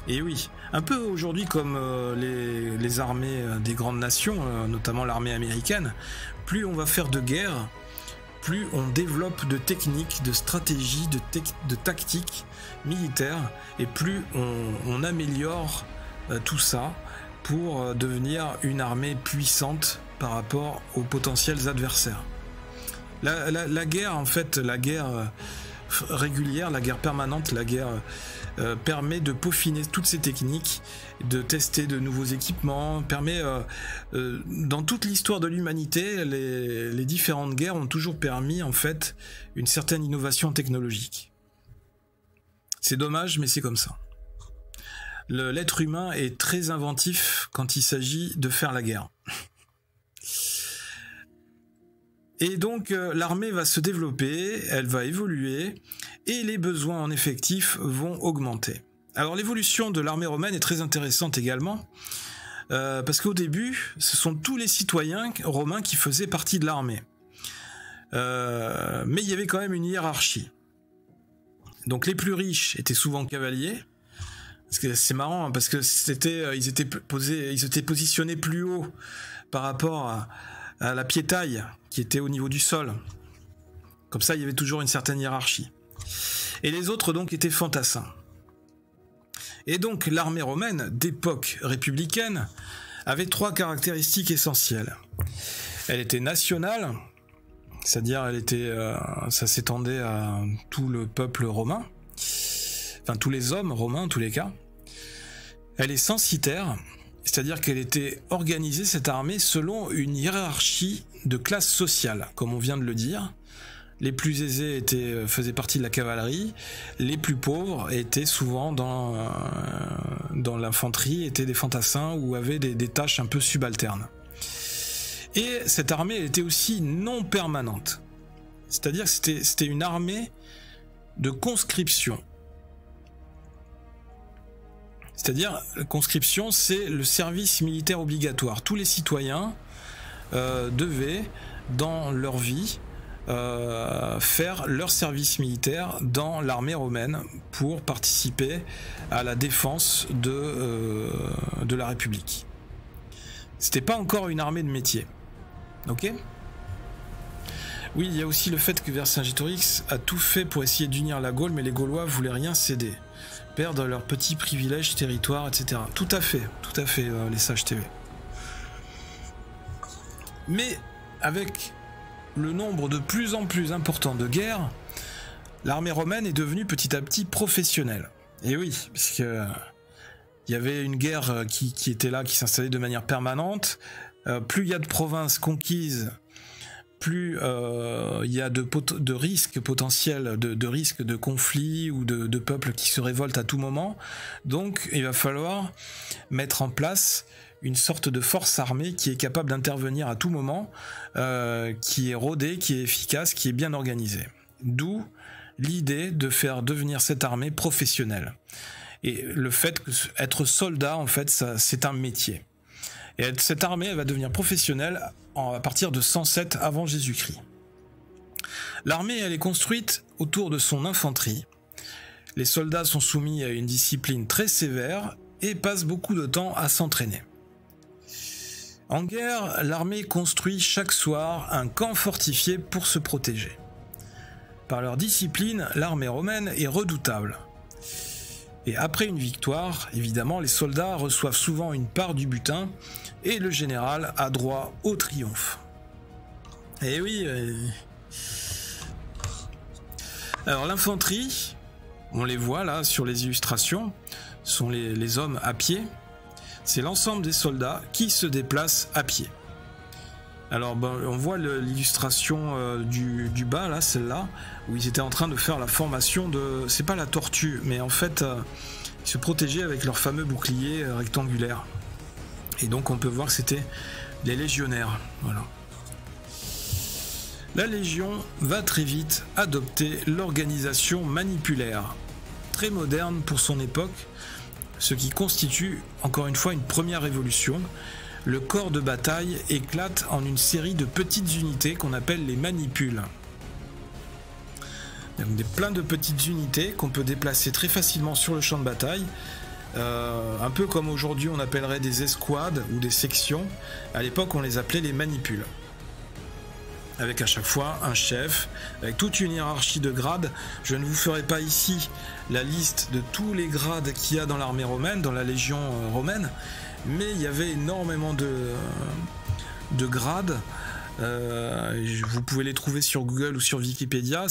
Et oui, un peu aujourd'hui comme les armées des grandes nations, notamment l'armée américaine, plus on va faire de guerre, plus on développe de techniques, de stratégies, de tactiques militaires, et plus on améliore tout ça pour devenir une armée puissante par rapport aux potentiels adversaires. La guerre, en fait, la guerre régulière, la guerre permanente, la guerre permet de peaufiner toutes ces techniques, de tester de nouveaux équipements, permet dans toute l'histoire de l'humanité, les différentes guerres ont toujours permis en fait une certaine innovation technologique. C'est dommage, mais c'est comme ça. L'être humain est très inventif quand il s'agit de faire la guerre. Et donc l'armée va se développer, elle va évoluer, et les besoins en effectifs vont augmenter. Alors l'évolution de l'armée romaine est très intéressante également, parce qu'au début, ce sont tous les citoyens romains qui faisaient partie de l'armée. Mais il y avait quand même une hiérarchie. Donc les plus riches étaient souvent cavaliers, parce que c'est marrant, parce que ils étaient positionnés plus haut par rapport à la piétaille qui était au niveau du sol. Comme ça, il y avait toujours une certaine hiérarchie. Et les autres donc étaient fantassins. Et donc l'armée romaine d'époque républicaine avait trois caractéristiques essentielles. Elle était nationale, c'est-à-dire ça s'étendait à tout le peuple romain, enfin tous les hommes romains en tous les cas. Elle est censitaire, c'est-à-dire qu'elle était organisée, cette armée, selon une hiérarchie de classe sociale, comme on vient de le dire. Les plus aisés faisaient partie de la cavalerie, les plus pauvres étaient souvent dans l'infanterie, étaient des fantassins ou avaient des tâches un peu subalternes. Et cette armée était aussi non permanente, c'est-à-dire que c'était une armée de conscription. C'est-à-dire, la conscription, c'est le service militaire obligatoire. Tous les citoyens devaient, dans leur vie, faire leur service militaire dans l'armée romaine pour participer à la défense de la République. C'était pas encore une armée de métier. Ok ? Oui, il y a aussi le fait que Vercingétorix a tout fait pour essayer d'unir la Gaule, mais les Gaulois voulaient rien céder. perdent leurs petits privilèges, territoires, etc. Tout à fait, les sages TV. Mais avec le nombre de plus en plus important de guerres, l'armée romaine est devenue petit à petit professionnelle. Et oui, puisque il y avait une guerre qui était là, qui s'installait de manière permanente. Plus il y a de provinces conquises, plus il y a de risques potentiels, de risques de conflits ou de peuples qui se révoltent à tout moment. Donc il va falloir mettre en place une sorte de force armée qui est capable d'intervenir à tout moment, qui est rodée, qui est efficace, qui est bien organisée. D'où l'idée de faire devenir cette armée professionnelle. Et le fait qu'être soldat, en fait, c'est un métier. Et cette armée, elle va devenir professionnelle à partir de 107 avant Jésus-Christ. L'armée, elle est construite autour de son infanterie. Les soldats sont soumis à une discipline très sévère et passent beaucoup de temps à s'entraîner. En guerre, l'armée construit chaque soir un camp fortifié pour se protéger. Par leur discipline, l'armée romaine est redoutable. Et après une victoire, évidemment, les soldats reçoivent souvent une part du butin et le général a droit au triomphe. Et oui. Alors l'infanterie, on les voit là sur les illustrations, sont les hommes à pied. C'est l'ensemble des soldats qui se déplacent à pied. Alors on voit l'illustration du bas là, celle-là, où ils étaient en train de faire la formation de... C'est pas la tortue, mais en fait ils se protégeaient avec leur fameux bouclier rectangulaire. Et donc on peut voir que c'était les légionnaires. Voilà. La Légion va très vite adopter l'organisation manipulaire, très moderne pour son époque, ce qui constitue encore une fois une première révolution. Le corps de bataille éclate en une série de petites unités qu'on appelle les manipules. Donc plein de petites unités qu'on peut déplacer très facilement sur le champ de bataille, un peu comme aujourd'hui on appellerait des escouades ou des sections. À l'époque on les appelait les manipules. Avec à chaque fois un chef, avec toute une hiérarchie de grades. Je ne vous ferai pas ici la liste de tous les grades qu'il y a dans l'armée romaine, dans la légion romaine, mais il y avait énormément de grades. Vous pouvez les trouver sur Google ou sur Wikipédia,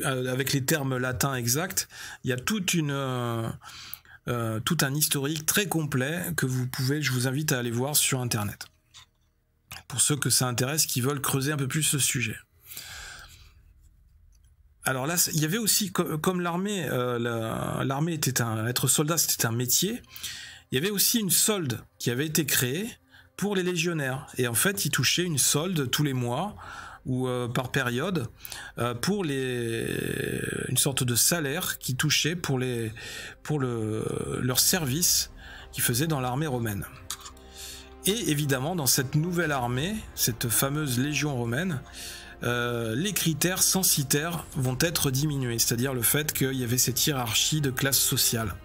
avec les termes latins exacts. Il y a tout un historique très complet que je vous invite à aller voir sur Internet. Pour ceux que ça intéresse, qui veulent creuser un peu plus ce sujet. Alors là, il y avait aussi, comme l'armée, l'armée être soldat, c'était un métier. Il y avait aussi une solde qui avait été créée pour les légionnaires. Et en fait, ils touchaient une solde tous les mois ou par période pour une sorte de salaire qu'ils touchaient pour leur service qu'ils faisaient dans l'armée romaine. Et évidemment, dans cette nouvelle armée, cette fameuse légion romaine, les critères censitaires vont être diminués, c'est-à-dire le fait qu'il y avait cette hiérarchie de classe sociale.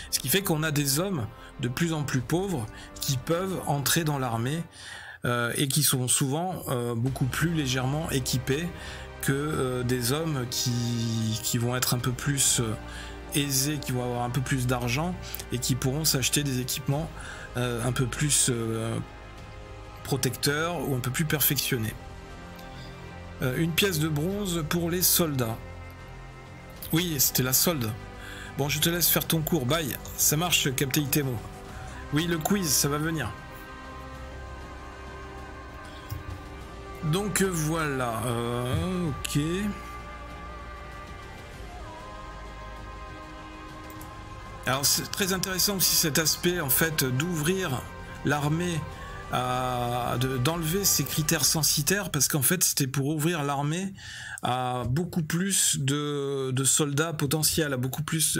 Ce qui fait qu'on a des hommes de plus en plus pauvres qui peuvent entrer dans l'armée et qui sont souvent beaucoup plus légèrement équipés que des hommes qui vont être un peu plus aisés, qui vont avoir un peu plus d'argent et qui pourront s'acheter des équipements un peu plus protecteurs ou un peu plus perfectionnés. Une pièce de bronze pour les soldats. Oui, c'était la solde. Bon, je te laisse faire ton cours. Bye. Ça marche, Captain Itemo. Oui, le quiz, ça va venir. Donc voilà. Ok. Alors c'est très intéressant aussi cet aspect en fait d'ouvrir l'armée, d'enlever ces critères censitaires, parce qu'en fait c'était pour ouvrir l'armée à beaucoup plus de soldats potentiels,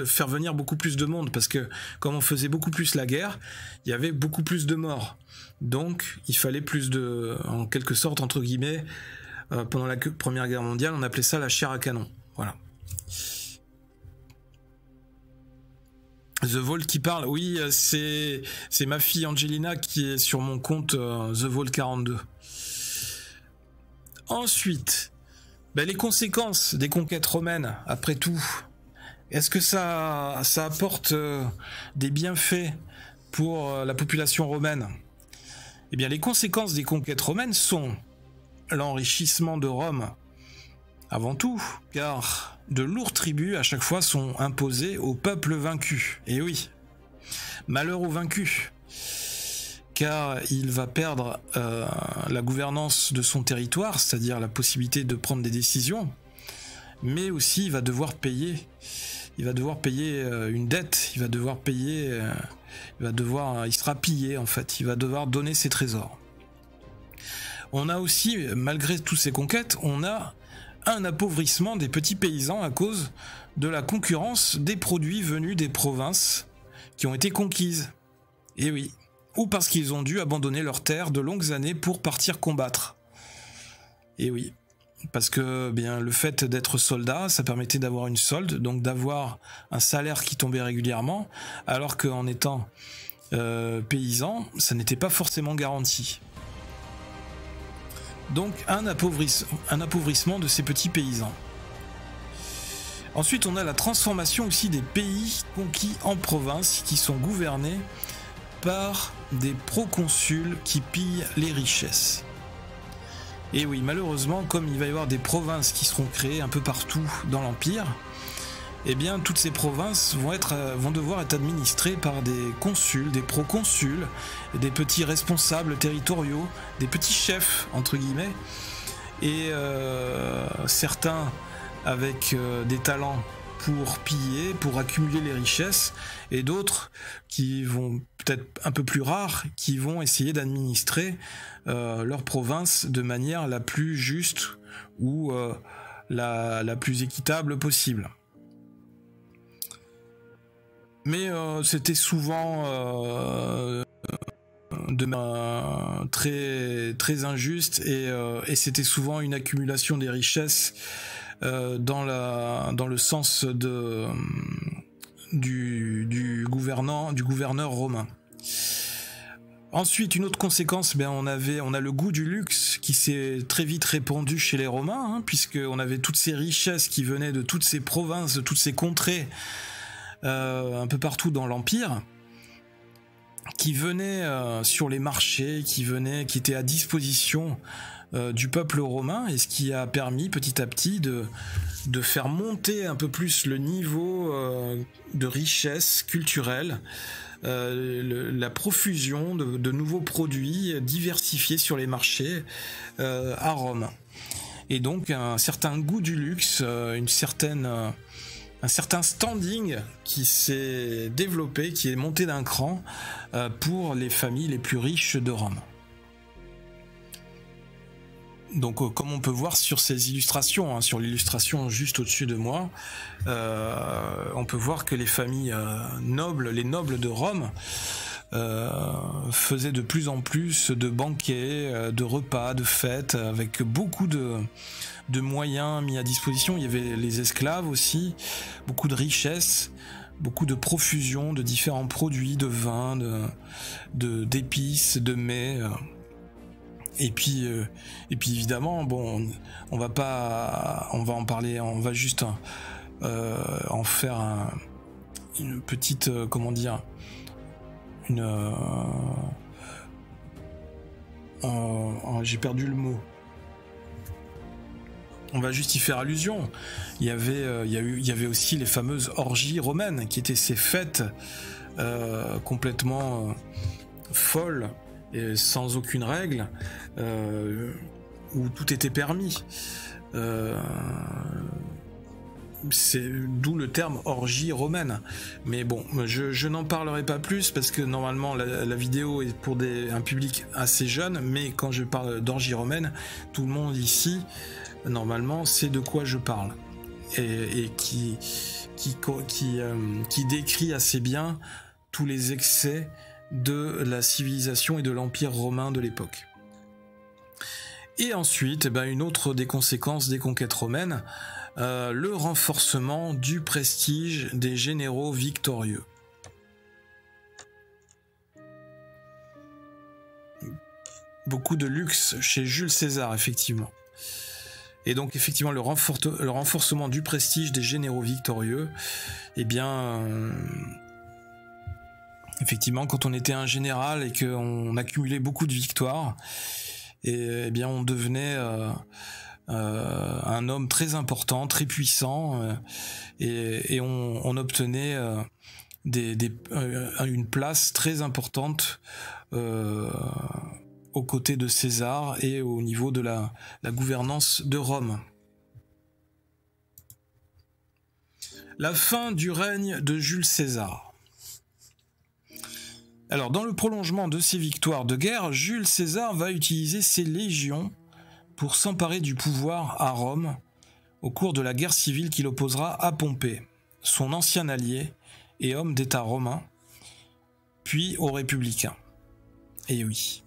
faire venir beaucoup plus de monde, parce que comme on faisait beaucoup plus la guerre, il y avait beaucoup plus de morts. Donc il fallait en quelque sorte, entre guillemets, pendant la Première Guerre mondiale, on appelait ça la chair à canon. Voilà. The Vault qui parle, oui, c'est ma fille Angelina qui est sur mon compte The Vault 42. Ensuite, les conséquences des conquêtes romaines, après tout, Est-ce que ça apporte des bienfaits pour la population romaine? Eh bien, les conséquences des conquêtes romaines sont l'enrichissement de Rome, avant tout, car de lourds tributs à chaque fois sont imposés au peuple vaincu. Et oui, malheur au vaincu, car il va perdre la gouvernance de son territoire, c'est-à-dire la possibilité de prendre des décisions, mais aussi il va devoir payer. Il va devoir payer une dette, il sera pillé en fait, il va devoir donner ses trésors. On a aussi, malgré toutes ces conquêtes, on a un appauvrissement des petits paysans à cause de la concurrence des produits venus des provinces qui ont été conquises. Et oui, ou parce qu'ils ont dû abandonner leurs terres de longues années pour partir combattre. Et oui. Parce que bien le fait d'être soldat, ça permettait d'avoir une solde, donc d'avoir un salaire qui tombait régulièrement, alors qu'en étant paysan, ça n'était pas forcément garanti. Donc un appauvrissement de ces petits paysans. Ensuite, on a la transformation aussi des pays conquis en province qui sont gouvernés par des proconsuls qui pillent les richesses. Et oui, malheureusement, comme il va y avoir des provinces qui seront créées un peu partout dans l'Empire, eh bien, toutes ces provinces vont devoir être administrées par des consuls, des proconsuls, des petits responsables territoriaux, des petits chefs, entre guillemets, et certains avec des talents pour piller, pour accumuler les richesses, et d'autres qui vont peut-être un peu plus rares, qui vont essayer d'administrer leur province de manière la plus juste ou la plus équitable possible. Mais c'était souvent très, très injuste et c'était souvent une accumulation des richesses dans le sens du gouverneur romain. Ensuite, une autre conséquence, on a le goût du luxe qui s'est très vite répandu chez les Romains, puisqu'on avait toutes ces richesses qui venaient de toutes ces provinces, de toutes ces contrées, un peu partout dans l'Empire, qui venaient sur les marchés, qui étaient à disposition du peuple romain, et ce qui a permis petit à petit de faire monter un peu plus le niveau de richesse culturelle, la profusion de nouveaux produits diversifiés sur les marchés à Rome. Et donc un certain goût du luxe, un certain standing qui s'est développé, qui est monté d'un cran pour les familles les plus riches de Rome. Donc comme on peut voir sur ces illustrations, sur l'illustration juste au-dessus de moi, on peut voir que les familles nobles, les nobles de Rome, faisaient de plus en plus de banquets, de repas, de fêtes, avec beaucoup de moyens mis à disposition. Il y avait les esclaves aussi, beaucoup de richesses, beaucoup de profusion de différents produits, de vins, d'épices, de mets. Et puis évidemment, on va en parler, on va juste en faire une petite, j'ai perdu le mot. On va juste y faire allusion. Il y avait aussi les fameuses orgies romaines, qui étaient ces fêtes complètement folles, et sans aucune règle, où tout était permis. C'est d'où le terme orgie romaine. Mais bon, je n'en parlerai pas plus parce que normalement la vidéo est pour un public assez jeune, mais quand je parle d'orgie romaine, tout le monde ici, normalement, sait de quoi je parle. Et qui décrit assez bien tous les excès de la civilisation et de l'empire romain de l'époque. Et ensuite, une autre des conséquences des conquêtes romaines, le renforcement du prestige des généraux victorieux. Beaucoup de luxe chez Jules César, effectivement. Et donc effectivement le renforcement du prestige des généraux victorieux, eh bien effectivement quand on était un général et qu'on accumulait beaucoup de victoires, et eh bien on devenait un homme très important, très puissant, et on obtenait une place très importante aux côtés de César et au niveau de la gouvernance de Rome. La fin du règne de Jules César. Alors, dans le prolongement de ses victoires de guerre, Jules César va utiliser ses légions pour s'emparer du pouvoir à Rome au cours de la guerre civile qu'il opposera à Pompée, son ancien allié et homme d'État romain, puis aux républicains. Et oui.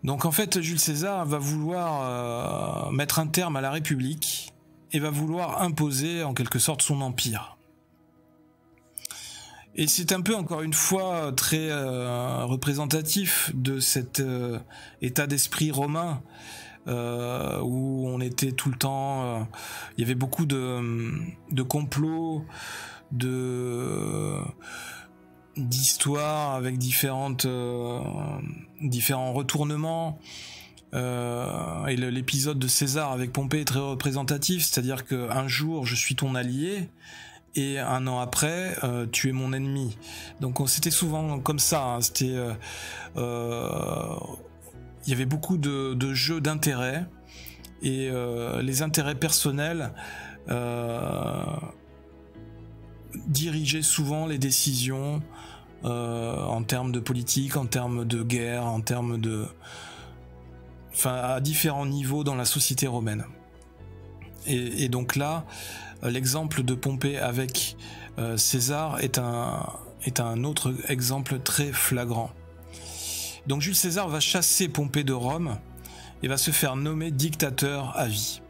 Donc en fait, Jules César va vouloir mettre un terme à la République et va vouloir imposer en quelque sorte son empire. Et c'est un peu encore une fois très représentatif de cet état d'esprit romain où on était tout le temps... il y avait beaucoup de complots, d'histoires avec différents retournements, et l'épisode de César avec Pompée est très représentatif, c'est-à-dire qu'un jour je suis ton allié et un an après tu es mon ennemi. Donc c'était souvent comme ça, hein. Il y avait beaucoup de jeux d'intérêts, et les intérêts personnels dirigeaient souvent les décisions en termes de politique, en termes de guerre, en termes de... Enfin, à différents niveaux dans la société romaine. Et donc là, l'exemple de Pompée avec César est un autre exemple très flagrant. Donc Jules César va chasser Pompée de Rome et va se faire nommer dictateur à vie.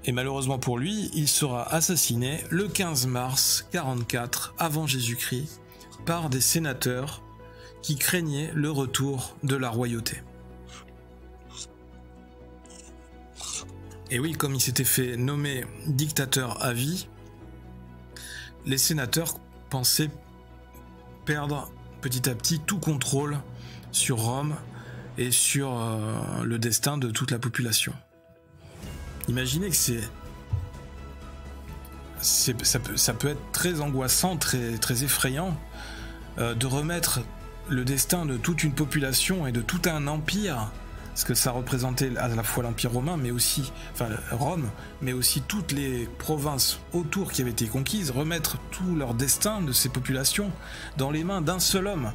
Et malheureusement pour lui, il sera assassiné le 15 mars 44 avant Jésus-Christ par des sénateurs qui craignaient le retour de la royauté. Et oui, comme il s'était fait nommer dictateur à vie, les sénateurs pensaient perdre petit à petit tout contrôle sur Rome et sur le destin de toute la population. Imaginez que ça peut être très angoissant, très, très effrayant de remettre le destin de toute une population et de tout un empire, parce que ça représentait à la fois l'Empire romain, mais aussi, enfin Rome, mais aussi toutes les provinces autour qui avaient été conquises, remettre tout leur destin de ces populations dans les mains d'un seul homme,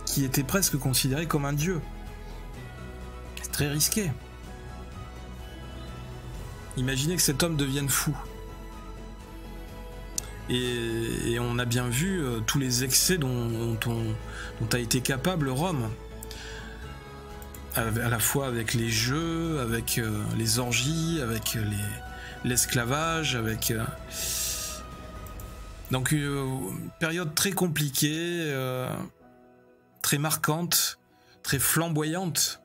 qui était presque considéré comme un dieu. C'est très risqué. Imaginez que cet homme devienne fou. Et on a bien vu tous les excès dont a été capable Rome. À la fois avec les jeux, avec les orgies, avec l'esclavage, avec... Donc une période très compliquée, très marquante, très flamboyante.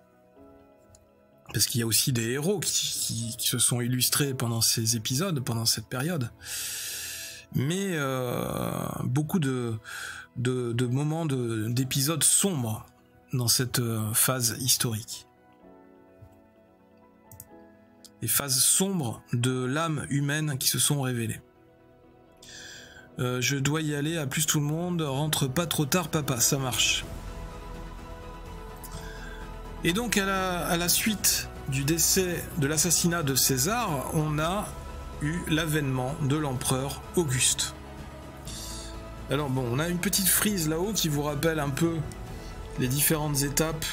Parce qu'il y a aussi des héros qui se sont illustrés pendant ces épisodes, pendant cette période. Mais beaucoup de moments, d'épisodes sombres dans cette phase historique. Les phases sombres de l'âme humaine qui se sont révélées. Je dois y aller, à plus tout le monde, rentre pas trop tard papa, ça marche. Et donc à la suite du décès, de l'assassinat de César, on a eu l'avènement de l'empereur Auguste. Alors bon, on a une petite frise là-haut qui vous rappelle un peu les différentes étapes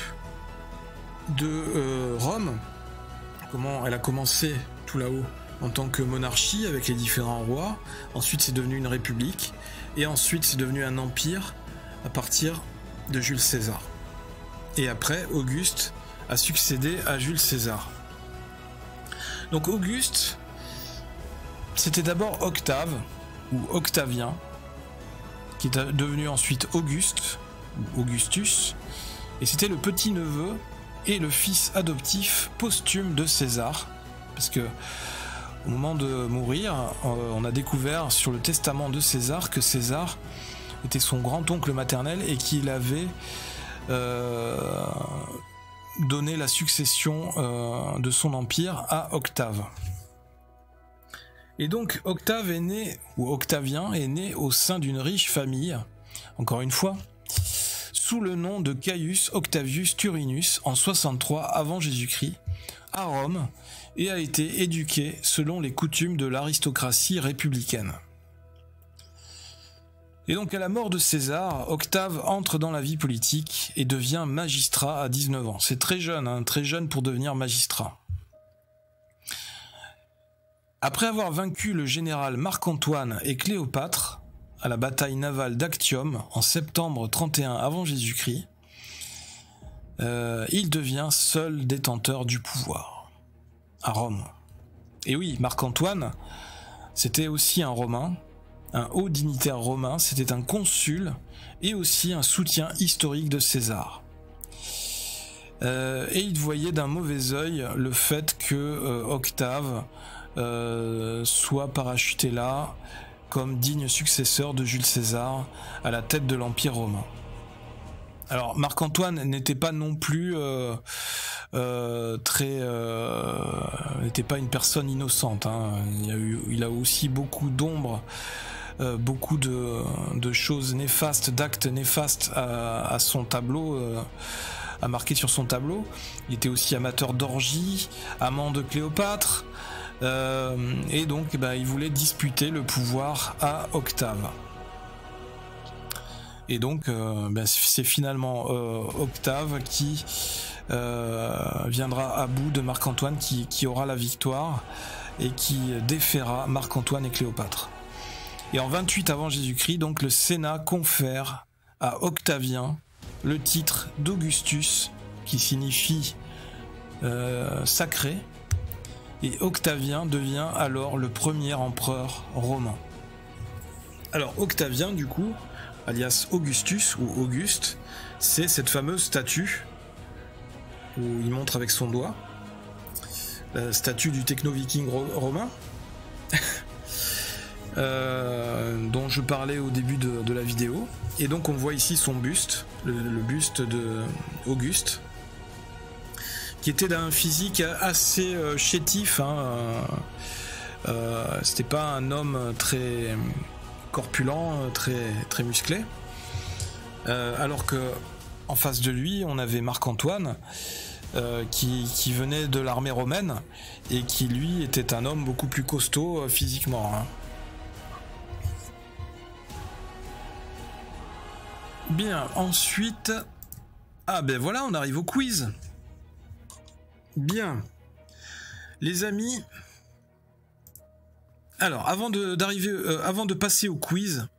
de Rome, comment elle a commencé tout là-haut en tant que monarchie avec les différents rois, ensuite c'est devenu une république, et ensuite c'est devenu un empire à partir de Jules César. Et après, Auguste a succédé à Jules César. Donc Auguste, c'était d'abord Octave, ou Octavien, qui est devenu ensuite Auguste, ou Augustus, et c'était le petit-neveu est le fils adoptif posthume de César, parce que au moment de mourir, on a découvert sur le testament de César que César était son grand-oncle maternel et qu'il avait donné la succession de son empire à Octave. Et donc Octave est né, ou Octavien est né au sein d'une riche famille, encore une fois, sous le nom de Caius Octavius Turinus en 63 avant Jésus-Christ, à Rome, et a été éduqué selon les coutumes de l'aristocratie républicaine. Et donc à la mort de César, Octave entre dans la vie politique et devient magistrat à 19 ans. C'est très jeune pour devenir magistrat. Après avoir vaincu le général Marc-Antoine et Cléopâtre à la bataille navale d'Actium en septembre 31 avant Jésus-Christ, il devient seul détenteur du pouvoir à Rome. Et oui, Marc-Antoine, c'était aussi un Romain, un haut dignitaire romain, c'était un consul et aussi un soutien historique de César. Et il voyait d'un mauvais œil le fait que Octave soit parachuté là comme digne successeur de Jules César à la tête de l'Empire romain. Alors Marc-Antoine n'était pas non plus n'était pas une personne innocente, hein. Il a aussi beaucoup d'ombre, beaucoup de choses néfastes, d'actes néfastes à son tableau, à marquer sur son tableau. Il était aussi amateur d'orgies, amant de Cléopâtre, et donc il voulait disputer le pouvoir à Octave. Et donc c'est finalement Octave qui viendra à bout de Marc-Antoine, qui aura la victoire et qui défaiera Marc-Antoine et Cléopâtre. Et en 28 avant Jésus-Christ, donc le Sénat confère à Octavien le titre d'Augustus, qui signifie sacré, et Octavien devient alors le premier empereur romain. Alors Octavien, du coup, alias Augustus ou Auguste, c'est cette fameuse statue où il montre avec son doigt, la statue du techno-viking romain, dont je parlais au début de la vidéo. Et donc on voit ici son buste, le buste de Auguste, qui était d'un physique assez chétif, hein. C'était pas un homme très corpulent, très musclé, alors que en face de lui on avait Marc-Antoine qui venait de l'armée romaine et qui lui était un homme beaucoup plus costaud physiquement, hein. Bien, ensuite, voilà, on arrive au quiz. Bien, les amis. Alors, avant de passer au quiz,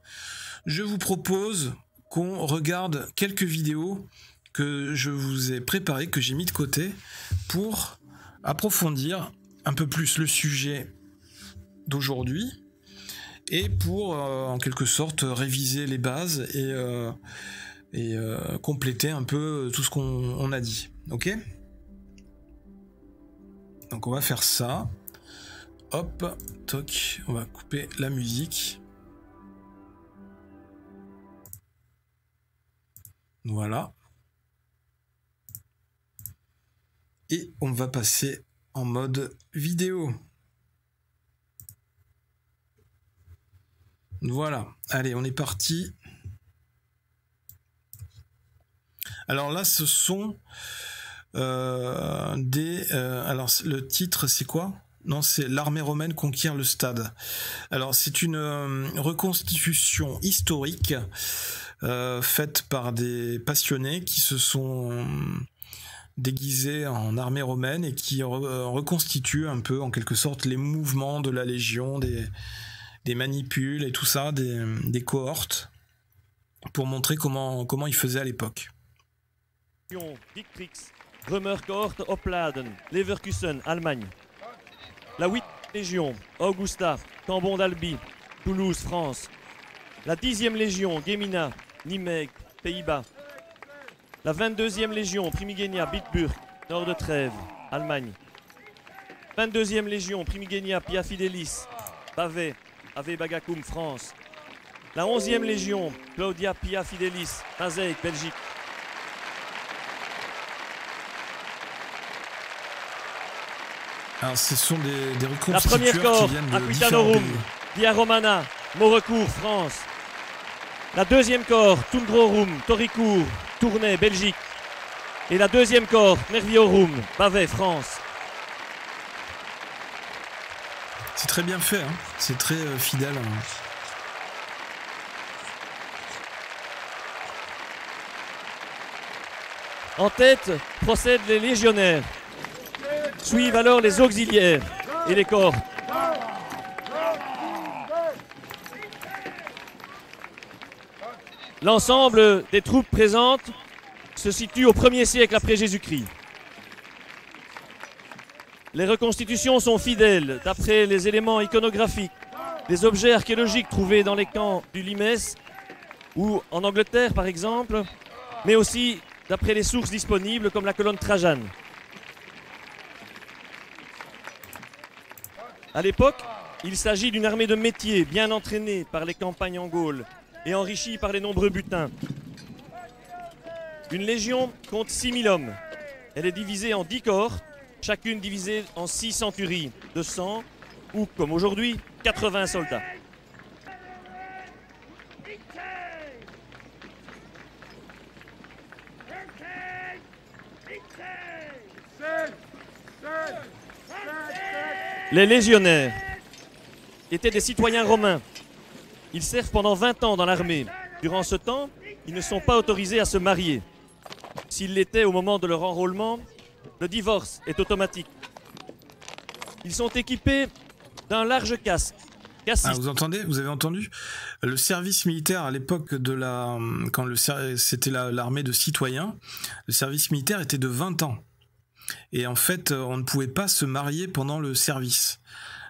je vous propose qu'on regarde quelques vidéos que je vous ai préparées, que j'ai mis de côté, pour approfondir un peu plus le sujet d'aujourd'hui et pour, en quelque sorte, réviser les bases et compléter un peu tout ce qu'on a dit. Ok ? Donc on va faire ça. Hop, toc, on va couper la musique. Voilà. Et on va passer en mode vidéo. Voilà. Allez, on est parti. Alors là, ce sont alors le titre, c'est quoi ? Non, c'est l'armée romaine conquiert le stade. Alors c'est une reconstitution historique faite par des passionnés qui se sont déguisés en armée romaine et qui reconstituent un peu en quelque sorte les mouvements de la légion, des manipules et tout ça, des cohortes, pour montrer comment ils faisaient à l'époque. Dietrich, Römerkohorte Opladen, Leverkusen, Allemagne. La 8e Légion, Augusta, Cambon d'Albi, Toulouse, France. La 10e Légion, Gemina, Nimègue, Pays-Bas. La 22e Légion, Primigenia, Bitburg, nord de Trèves, Allemagne. 22e Légion, Primigenia Pia Fidelis, Bavay, Ave Bagacum, France. La 11e Légion, Claudia Pia Fidelis, Maaseik, Belgique. Alors, ce sont des La reconstituteurs première corps, qui viennent de Aquitanorum, différents pays. Via Romana, Maurecourt, France. La deuxième corps, Tungrorum, Toricourt, Tournai, Belgique. Et la deuxième corps, Nerviorum, Bavay, France. C'est très bien fait, hein. C'est très fidèle. Hein. En tête procèdent les légionnaires. Suivent alors les auxiliaires et les corps. L'ensemble des troupes présentes se situe au 1er siècle après Jésus-Christ. Les reconstitutions sont fidèles d'après les éléments iconographiques, les objets archéologiques trouvés dans les camps du Limès ou en Angleterre par exemple, mais aussi d'après les sources disponibles comme la colonne Trajane. À l'époque, il s'agit d'une armée de métier bien entraînée par les campagnes en Gaule et enrichie par les nombreux butins. Une légion compte 6000 hommes. Elle est divisée en 10 corps, chacune divisée en 6 centuries de 100 ou, comme aujourd'hui, 80 soldats. Les légionnaires étaient des citoyens romains. Ils servent pendant 20 ans dans l'armée. Durant ce temps, ils ne sont pas autorisés à se marier. S'ils l'étaient au moment de leur enrôlement, le divorce est automatique. Ils sont équipés d'un large casque. Ah, vous entendez? Vous avez entendu? Le service militaire à l'époque de c'était l'armée de citoyens, le service militaire était de 20 ans. Et en fait, on ne pouvait pas se marier pendant le service.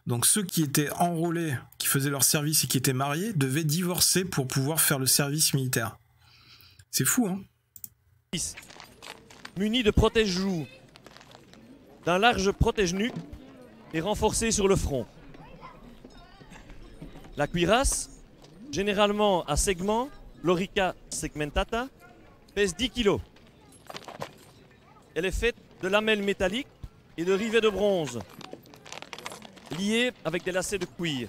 Donc ceux qui étaient enrôlés, qui faisaient leur service et qui étaient mariés, devaient divorcer pour pouvoir faire le service militaire. C'est fou, hein? Munis de protège-joues, d'un large protège-nuque et renforcés sur le front. La cuirasse, généralement à segments, lorica segmentata, pèse 10 kg. Elle est faite de lamelles métalliques et de rivets de bronze, liés avec des lacets de cuir.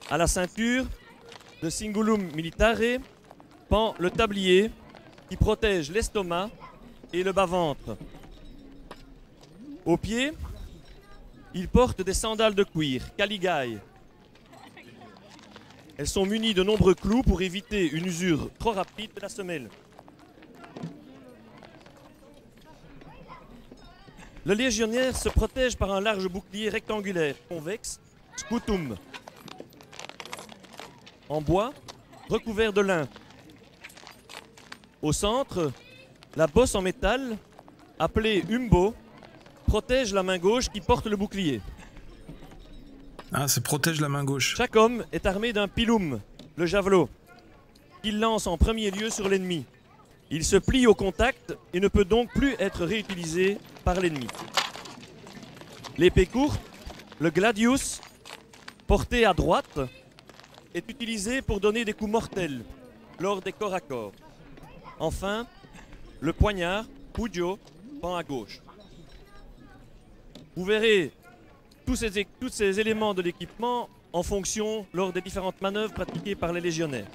À la ceinture, de cingulum militare, pend le tablier qui protège l'estomac et le bas-ventre. Aux pieds, ils portent des sandales de cuir, caligae. Elles sont munies de nombreux clous pour éviter une usure trop rapide de la semelle. Le légionnaire se protège par un large bouclier rectangulaire, convexe, scutum, en bois, recouvert de lin. Au centre, la bosse en métal, appelée umbo, protège la main gauche qui porte le bouclier. Ah, ça protège la main gauche. Chaque homme est armé d'un pilum, le javelot, qu'il lance en premier lieu sur l'ennemi. Il se plie au contact et ne peut donc plus être réutilisé par l'ennemi. L'épée courte, le gladius, porté à droite, est utilisé pour donner des coups mortels lors des corps à corps. Enfin, le poignard, pugio, pend à gauche. Vous verrez tous ces éléments de l'équipement en fonction lors des différentes manœuvres pratiquées par les légionnaires.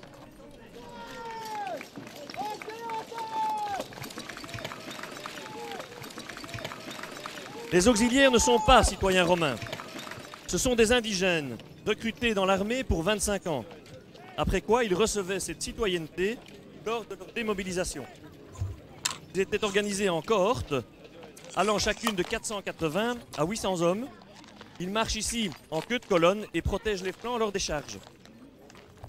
Les auxiliaires ne sont pas citoyens romains. Ce sont des indigènes recrutés dans l'armée pour 25 ans, après quoi ils recevaient cette citoyenneté lors de leur démobilisation. Ils étaient organisés en cohortes, allant chacune de 480 à 800 hommes. Ils marchent ici en queue de colonne et protègent les flancs lors des charges.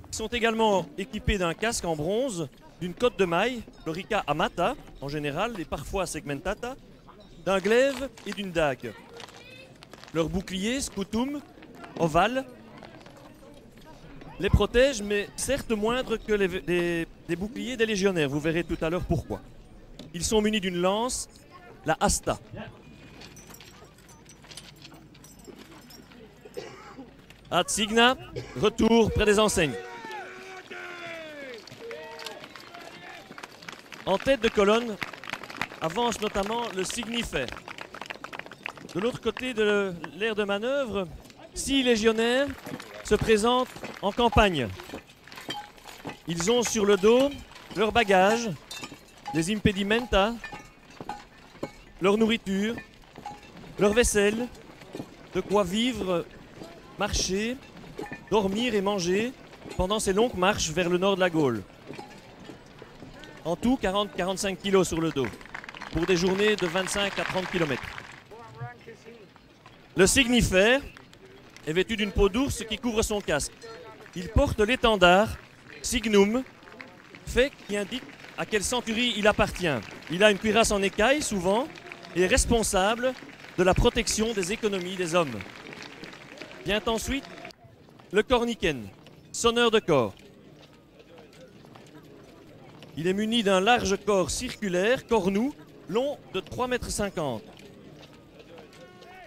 Ils sont également équipés d'un casque en bronze, d'une cotte de maille, lorica amata en général et parfois segmentata, d'un glaive et d'une dague. Leur bouclier, scutum, ovale, les protège, mais certes moindre que les boucliers des légionnaires. Vous verrez tout à l'heure pourquoi. Ils sont munis d'une lance, la hasta. Ad signa, retour près des enseignes. En tête de colonne avance notamment le signifère. De l'autre côté de l'aire de manœuvre, 6 légionnaires se présentent en campagne. Ils ont sur le dos leurs bagages, les impedimenta, leur nourriture, leur vaisselle, de quoi vivre, marcher, dormir et manger pendant ces longues marches vers le nord de la Gaule. En tout, 40-45 kilos sur le dos, pour des journées de 25 à 30 km. Le signifère est vêtu d'une peau d'ours qui couvre son casque. Il porte l'étendard signum, fait qui indique à quelle centurie il appartient. Il a une cuirasse en écaille, souvent, et est responsable de la protection des économies des hommes. Vient ensuite le corniken, sonneur de corps. Il est muni d'un large corps circulaire, cornu, long de 3,50 m.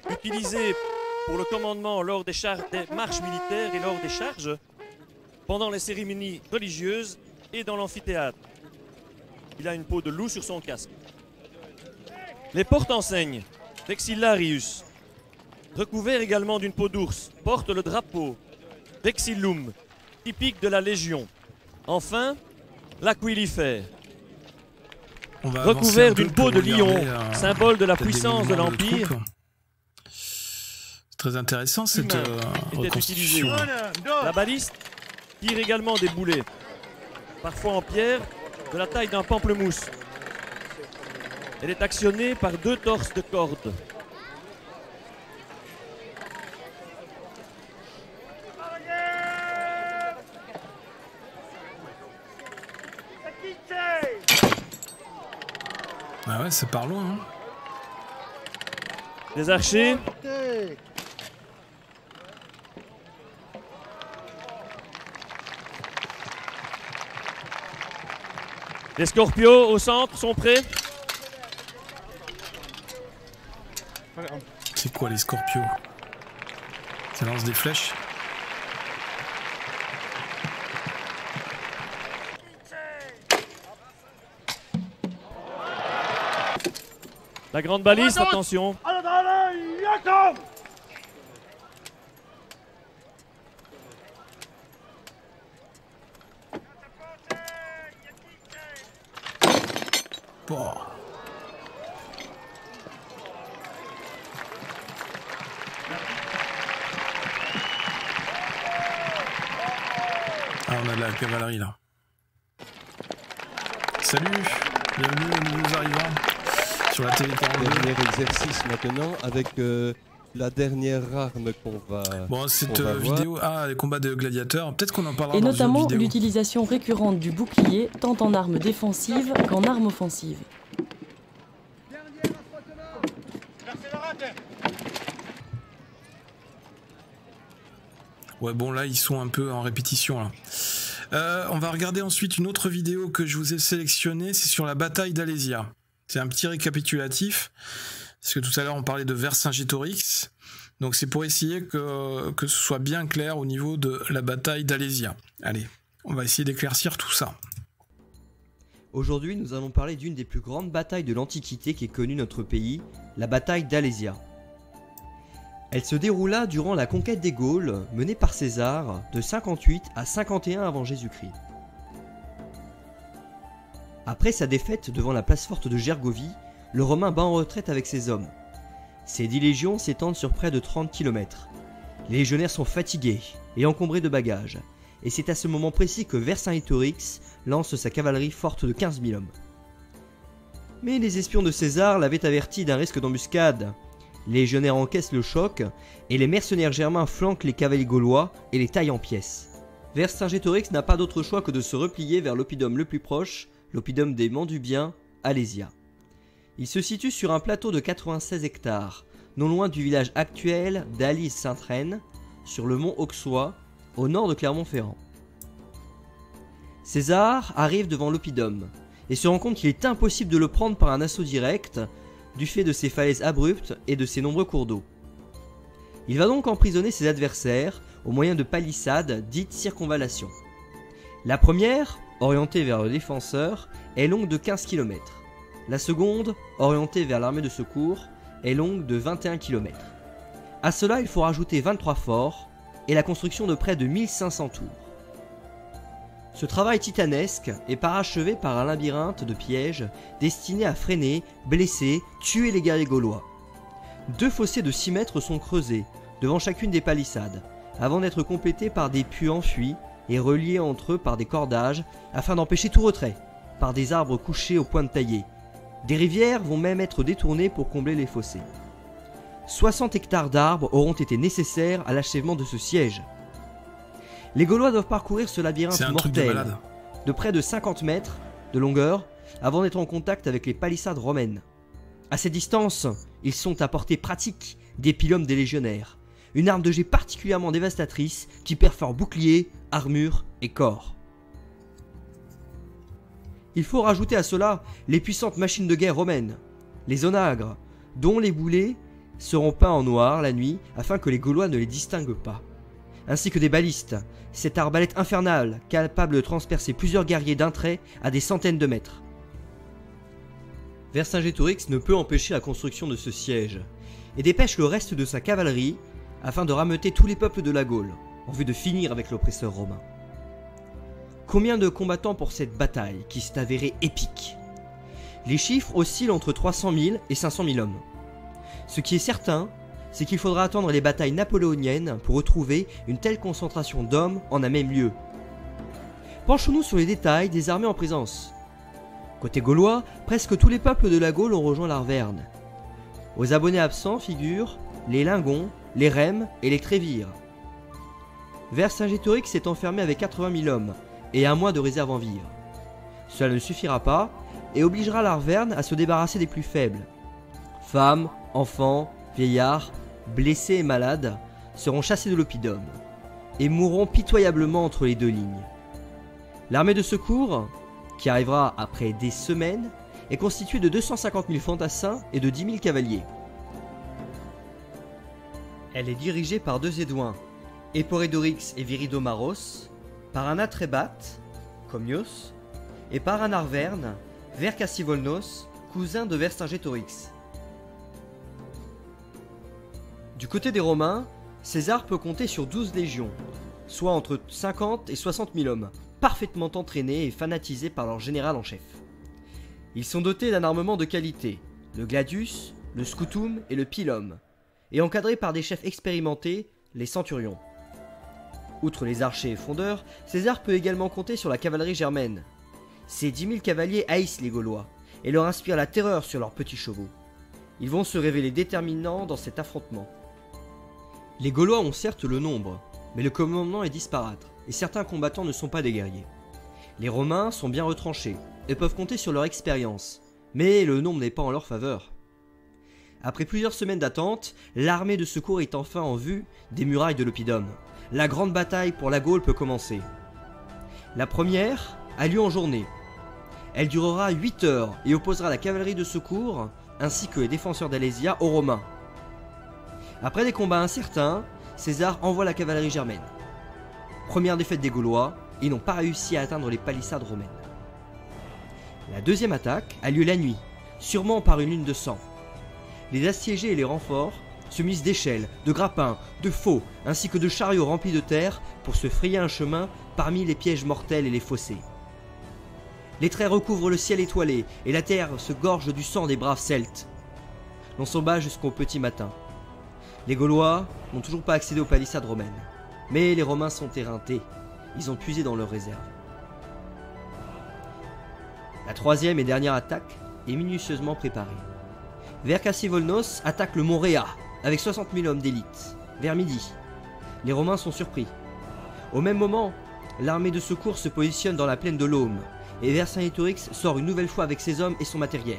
Utilisé pour le commandement lors des marches militaires et lors des charges, pendant les cérémonies religieuses et dans l'amphithéâtre. Il a une peau de loup sur son casque. Les porte-enseignes, vexillarius, recouverts également d'une peau d'ours, portent le drapeau, vexillum, typique de la Légion. Enfin, l'aquilifère, recouvert d'une peau de lion, symbole de la puissance de l'Empire. C'est très intéressant cette reconstitution. La baliste tire également des boulets, parfois en pierre, de la taille d'un pamplemousse. Elle est actionnée par 2 torses de cordes. Ah ouais, c'est par loin. Hein. Les archers les scorpions au centre sont prêts. C'est quoi les scorpions? Ça lance des flèches? La grande baliste, attention. Bon. Ah, on a de la cavalerie là. Salut, bienvenue aux nouveaux arrivants sur la télé 42. Dernier exercice maintenant avec la dernière arme qu'on va. Bon, cette vidéo, les combats de gladiateurs, peut-être qu'on en parlera et dans notamment une vidéo. L'utilisation récurrente du bouclier, tant en arme défensive qu'en arme offensive. Ouais, bon, là, ils sont un peu en répétition, là. On va regarder ensuite une autre vidéo que je vous ai sélectionnée, c'est sur la bataille d'Alésia. C'est un petit récapitulatif, parce que tout à l'heure, on parlait de Vercingétorix. Donc, c'est pour essayer que ce soit bien clair au niveau de la bataille d'Alésia. Allez, on va essayer d'éclaircir tout ça. Aujourd'hui, nous allons parler d'une des plus grandes batailles de l'Antiquité qui est connue notre pays, la bataille d'Alésia. Elle se déroula durant la conquête des Gaules, menée par César, de 58 à 51 avant Jésus-Christ. Après sa défaite devant la place forte de Gergovie, le Romain bat en retraite avec ses hommes. Ses 10 légions s'étendent sur près de 30 km. Les légionnaires sont fatigués et encombrés de bagages, et c'est à ce moment précis que Vercingétorix lance sa cavalerie forte de 15 000 hommes. Mais les espions de César l'avaient averti d'un risque d'embuscade. Les légionnaires encaissent le choc, et les mercenaires germains flanquent les cavaliers gaulois et les taillent en pièces. Vercingétorix n'a pas d'autre choix que de se replier vers l'oppidum le plus proche, l'oppidum des Mandubiens, Alésia. Il se situe sur un plateau de 96 hectares, non loin du village actuel d'Alise-Sainte-Reine, sur le mont Auxois, au nord de Clermont-Ferrand. César arrive devant l'oppidum. et se rend compte qu'il est impossible de le prendre par un assaut direct du fait de ses falaises abruptes et de ses nombreux cours d'eau. Il va donc emprisonner ses adversaires au moyen de palissades dites circonvallations. La première, orientée vers le défenseur, est longue de 15 km. La seconde, orientée vers l'armée de secours, est longue de 21 km. À cela, il faut rajouter 23 forts et la construction de près de 1500 tours. Ce travail titanesque est parachevé par un labyrinthe de pièges destinés à freiner, blesser, tuer les guerriers gaulois. 2 fossés de 6 mètres sont creusés devant chacune des palissades, avant d'être complétés par des puits enfuis et reliés entre eux par des cordages afin d'empêcher tout retrait, par des arbres couchés au point de tailler. Des rivières vont même être détournées pour combler les fossés. 60 hectares d'arbres auront été nécessaires à l'achèvement de ce siège. Les Gaulois doivent parcourir ce labyrinthe mortel de près de 50 mètres de longueur avant d'être en contact avec les palissades romaines. À cette distance, ils sont à portée pratique des pilums des légionnaires, une arme de jet particulièrement dévastatrice qui perfore bouclier, armure et corps. Il faut rajouter à cela les puissantes machines de guerre romaines, les onagres, dont les boulets seront peints en noir la nuit afin que les Gaulois ne les distinguent pas, ainsi que des balistes, cette arbalète infernale capable de transpercer plusieurs guerriers d'un trait à des centaines de mètres. Vercingétorix ne peut empêcher la construction de ce siège et dépêche le reste de sa cavalerie afin de rameuter tous les peuples de la Gaule en vue de finir avec l'oppresseur romain. Combien de combattants pour cette bataille qui s'est avérée épique? Les chiffres oscillent entre 300 000 et 500 000 hommes. Ce qui est certain, c'est qu'il faudra attendre les batailles napoléoniennes pour retrouver une telle concentration d'hommes en un même lieu. Penchons-nous sur les détails des armées en présence. Côté gaulois, presque tous les peuples de la Gaule ont rejoint l'Arverne. Aux abonnés absents figurent les Lingons, les Rèmes et les Trévires. Vercingétorix s'est enfermé avec 80 000 hommes et 1 mois de réserve en vivres. Cela ne suffira pas et obligera l'Arverne à se débarrasser des plus faibles. Femmes, enfants, vieillards, blessés et malades seront chassés de l'oppidum et mourront pitoyablement entre les 2 lignes. L'armée de secours, qui arrivera après des semaines, est constituée de 250 000 fantassins et de 10 000 cavaliers. Elle est dirigée par 2 Édouins, Éporédorix et Viridomaros, par un Atrébate, Commios, et par un Arverne, Vercassivolnos, cousin de Vercingétorix. Du côté des Romains, César peut compter sur 12 légions, soit entre 50 et 60 000 hommes, parfaitement entraînés et fanatisés par leur général en chef. Ils sont dotés d'un armement de qualité, le gladius, le scutum et le pilum, et encadrés par des chefs expérimentés, les centurions. Outre les archers et fondeurs, César peut également compter sur la cavalerie germaine. Ces 10 000 cavaliers haïssent les Gaulois et leur inspirent la terreur sur leurs petits chevaux. Ils vont se révéler déterminants dans cet affrontement. Les Gaulois ont certes le nombre, mais le commandement est disparate et certains combattants ne sont pas des guerriers. Les Romains sont bien retranchés et peuvent compter sur leur expérience, mais le nombre n'est pas en leur faveur. Après plusieurs semaines d'attente, l'armée de secours est enfin en vue des murailles de l'oppidum. La grande bataille pour la Gaule peut commencer. La première a lieu en journée. Elle durera 8 heures et opposera la cavalerie de secours ainsi que les défenseurs d'Alésia aux Romains. Après des combats incertains, César envoie la cavalerie germaine. Première défaite des Gaulois, ils n'ont pas réussi à atteindre les palissades romaines. La deuxième attaque a lieu la nuit, sûrement par une lune de sang. Les assiégés et les renforts se munissent d'échelles, de grappins, de faux, ainsi que de chariots remplis de terre pour se frayer un chemin parmi les pièges mortels et les fossés. Les traits recouvrent le ciel étoilé et la terre se gorge du sang des braves Celtes. L'on s'en bat jusqu'au petit matin. Les Gaulois n'ont toujours pas accédé aux palissades romaines, mais les Romains sont éreintés, ils ont puisé dans leurs réserves. La troisième et dernière attaque est minutieusement préparée. Vercassivolnos attaque le mont Rhéa avec 60 000 hommes d'élite, vers midi. Les Romains sont surpris. Au même moment, l'armée de secours se positionne dans la plaine de l'Aume, et Vercingétorix sort une nouvelle fois avec ses hommes et son matériel.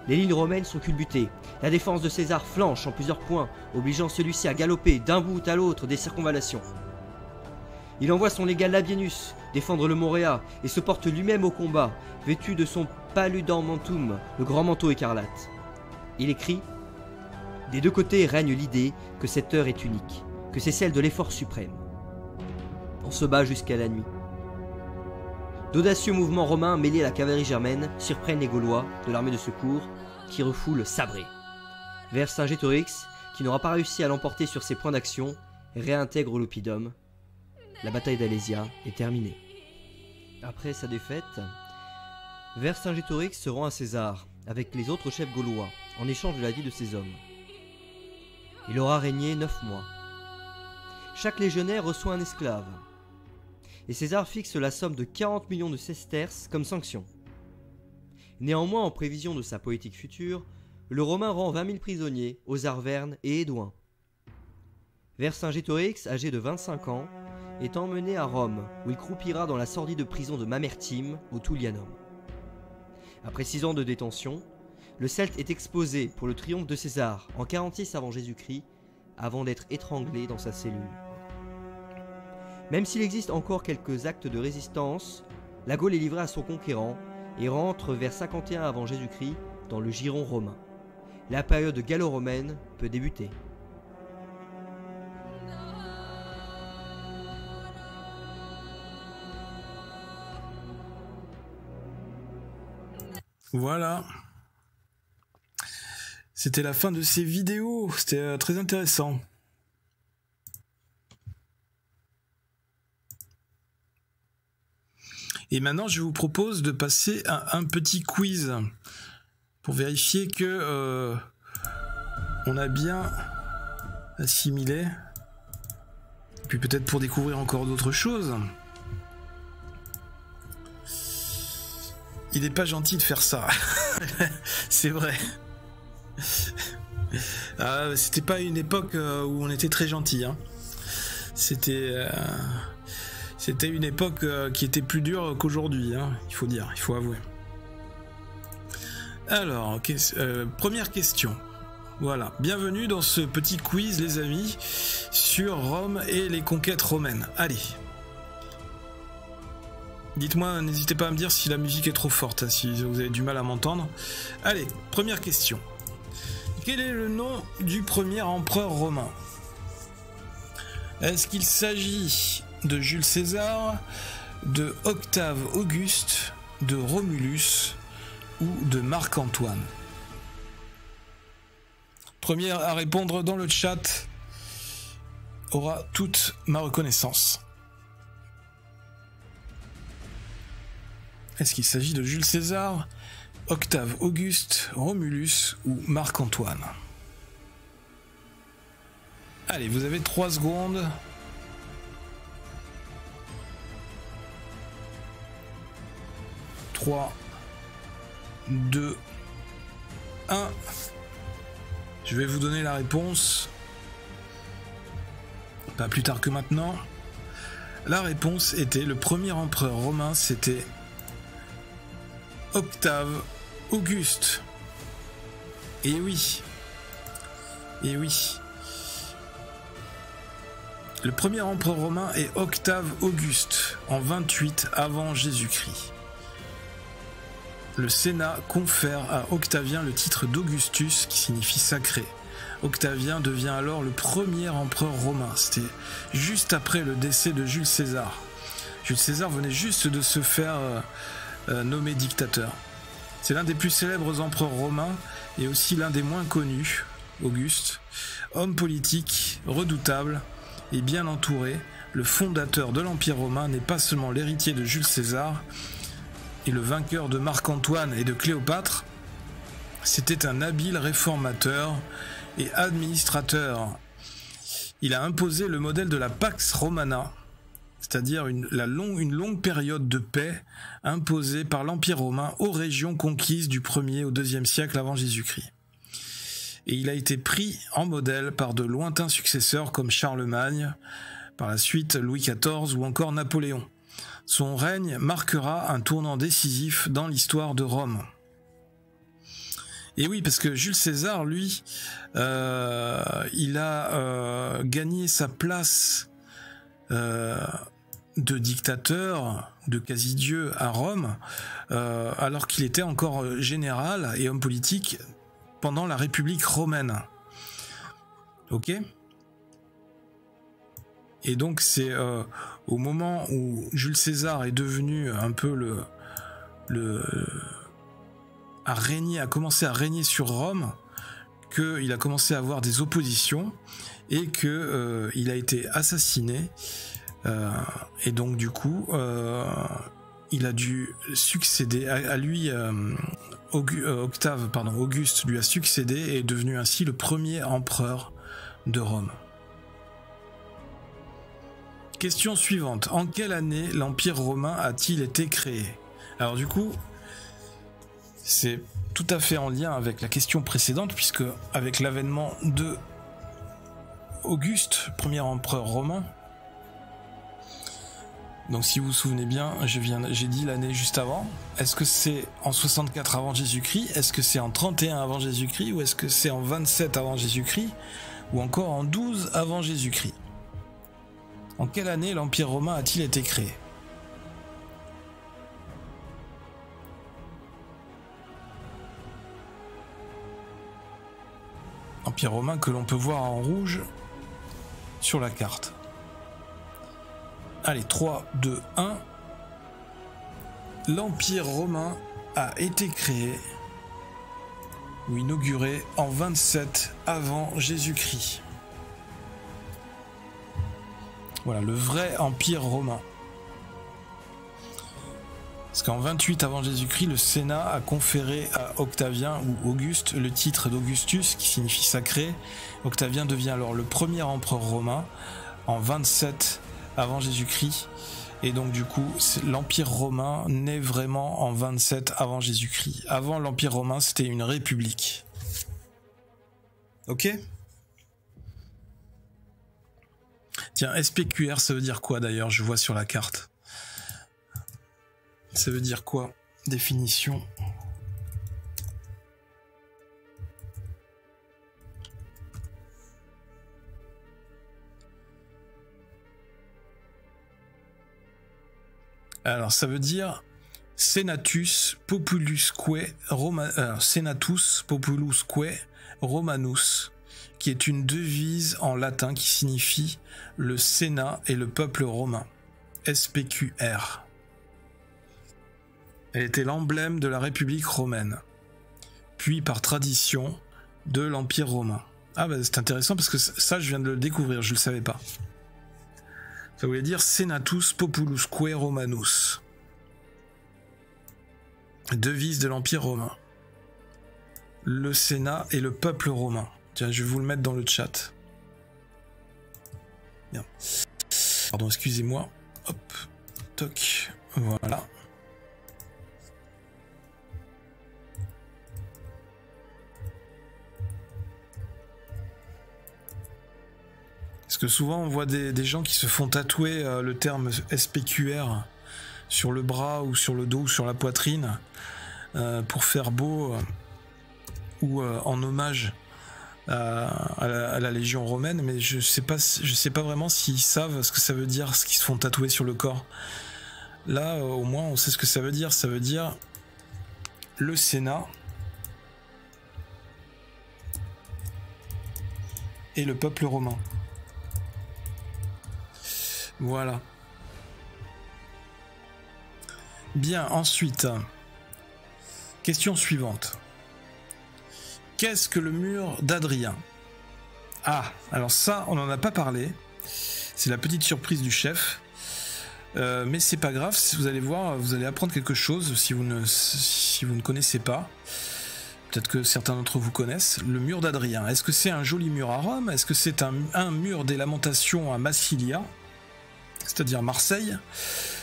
Les lignes romaines sont culbutées, la défense de César flanche en plusieurs points, obligeant celui-ci à galoper d'un bout à l'autre des circonvallations. Il envoie son légat Labienus défendre le Moréa et se porte lui-même au combat, vêtu de son paludanmentum, le grand manteau écarlate. Il écrit : des deux côtés règne l'idée que cette heure est unique, que c'est celle de l'effort suprême. On se bat jusqu'à la nuit. D'audacieux mouvements romains mêlés à la cavalerie germaine surprennent les Gaulois de l'armée de secours qui refoulent sabrés. Vercingétorix, qui n'aura pas réussi à l'emporter sur ses points d'action, réintègre l'Oppidum. La bataille d'Alésia est terminée. Après sa défaite, Vercingétorix se rend à César avec les autres chefs gaulois en échange de la vie de ses hommes. Il aura régné 9 mois. Chaque légionnaire reçoit un esclave. Et César fixe la somme de 40 millions de sesterces comme sanction. Néanmoins, en prévision de sa politique future, le Romain rend 20 000 prisonniers aux Arvernes et Édouins. Vercingétorix, âgé de 25 ans, est emmené à Rome, où il croupira dans la sordide prison de Mamertime, au Tullianum. Après 6 ans de détention, le Celte est exposé pour le triomphe de César en 46 avant Jésus-Christ, avant d'être étranglé dans sa cellule. Même s'il existe encore quelques actes de résistance, la Gaule est livrée à son conquérant et rentre vers 51 avant Jésus-Christ dans le giron romain. La période gallo-romaine peut débuter. Voilà. C'était la fin de ces vidéos. C'était très intéressant. Et maintenant, je vous propose de passer à un petit quiz pour vérifier que on a bien assimilé. Et puis peut-être pour découvrir encore d'autres choses. Il n'est pas gentil de faire ça. C'est vrai. C'était pas une époque où on était très gentil. Hein. C'était une époque qui était plus dure qu'aujourd'hui. Hein, il faut dire, il faut avouer. Alors, première question. Voilà, bienvenue dans ce petit quiz, les amis, sur Rome et les conquêtes romaines. Allez. Dites-moi, n'hésitez pas à me dire si la musique est trop forte, hein, si vous avez du mal à m'entendre. Allez, première question. Quel est le nom du premier empereur romain? Est-ce qu'il s'agit de Jules César, de Octave Auguste, de Romulus ou de Marc-Antoine? Première à répondre dans le chat aura toute ma reconnaissance. Est-ce qu'il s'agit de Jules César, Octave Auguste, Romulus ou Marc-Antoine? Allez, vous avez 3 secondes. « 3, 2, 1. Je vais vous donner la réponse. Pas plus tard que maintenant. La réponse était, le premier empereur romain, c'était Octave Auguste. Et oui. Et oui. Le premier empereur romain est Octave Auguste, en 28 avant Jésus-Christ. Le Sénat confère à Octavien le titre d'Augustus, qui signifie sacré. Octavien devient alors le premier empereur romain. C'était juste après le décès de Jules César. Jules César venait juste de se faire nommer dictateur. C'est l'un des plus célèbres empereurs romains et aussi l'un des moins connus, Auguste. Homme politique, redoutable et bien entouré, le fondateur de l'Empire romain n'est pas seulement l'héritier de Jules César et le vainqueur de Marc-Antoine et de Cléopâtre, c'était un habile réformateur et administrateur. Il a imposé le modèle de la Pax Romana, c'est-à-dire une longue période de paix imposée par l'Empire romain aux régions conquises du 1er au 2e siècle avant Jésus-Christ. Et il a été pris en modèle par de lointains successeurs comme Charlemagne, par la suite Louis XIV ou encore Napoléon. Son règne marquera un tournant décisif dans l'histoire de Rome. Et oui, parce que Jules César, lui, il a gagné sa place de dictateur, de quasi-dieu à Rome, alors qu'il était encore général et homme politique pendant la République romaine. Ok ? Et donc c'est au moment où Jules César est devenu un peu a commencé à régner sur Rome, qu'il a commencé à avoir des oppositions et que il a été assassiné. Et donc du coup, il a dû succéder à lui. Auguste lui a succédé et est devenu ainsi le premier empereur de Rome. Question suivante. En quelle année l'Empire romain a-t-il été créé? Alors du coup, c'est tout à fait en lien avec la question précédente, puisque avec l'avènement de Auguste, premier empereur romain, donc si vous vous souvenez bien, j'ai dit l'année juste avant, est-ce que c'est en 64 avant Jésus-Christ, est-ce que c'est en 31 avant Jésus-Christ, ou est-ce que c'est en 27 avant Jésus-Christ, ou encore en 12 avant Jésus-Christ? En quelle année l'Empire romain a-t-il été créé? Empire romain que l'on peut voir en rouge sur la carte. Allez, 3, 2, 1. L'Empire romain a été créé ou inauguré en 27 avant Jésus-Christ. Voilà, le vrai Empire romain. Parce qu'en 28 avant Jésus-Christ, le Sénat a conféré à Octavien ou Auguste le titre d'Augustus, qui signifie sacré. Octavien devient alors le premier empereur romain en 27 avant Jésus-Christ. Et donc du coup, l'Empire romain naît vraiment en 27 avant Jésus-Christ. Avant l'Empire romain, c'était une république. Ok ? Tiens, SPQR, ça veut dire quoi d'ailleurs? Je vois sur la carte. Ça veut dire quoi? Définition. Alors, ça veut dire Senatus Populusque Romanus, qui est une devise en latin qui signifie le Sénat et le peuple romain. SPQR. Elle était l'emblème de la République romaine, puis par tradition de l'Empire romain. Ah bah c'est intéressant parce que ça je viens de le découvrir, je ne le savais pas. Ça voulait dire Senatus Populusque Romanus. Devise de l'Empire romain. Le Sénat et le peuple romain. Tiens, je vais vous le mettre dans le chat. Bien. Pardon, excusez-moi. Hop. Toc. Voilà. Parce que souvent on voit des gens qui se font tatouer le terme SPQR sur le bras ou sur le dos ou sur la poitrine pour faire beau ou en hommage à la Légion romaine, mais je sais pas vraiment s'ils savent ce que ça veut dire, ce qu'ils se font tatouer sur le corps. Là au moins on sait ce que ça veut dire le Sénat et le peuple romain. Voilà. Bien, ensuite, question suivante. Qu'est-ce que le mur d'Adrien? Ah, alors ça, on n'en a pas parlé. C'est la petite surprise du chef. Mais c'est pas grave, vous allez voir, vous allez apprendre quelque chose si vous ne connaissez pas. Peut-être que certains d'entre vous connaissent. Le mur d'Adrien. Est-ce que c'est un joli mur à Rome? Est-ce que c'est un mur des lamentations à Massilia, c'est-à-dire Marseille?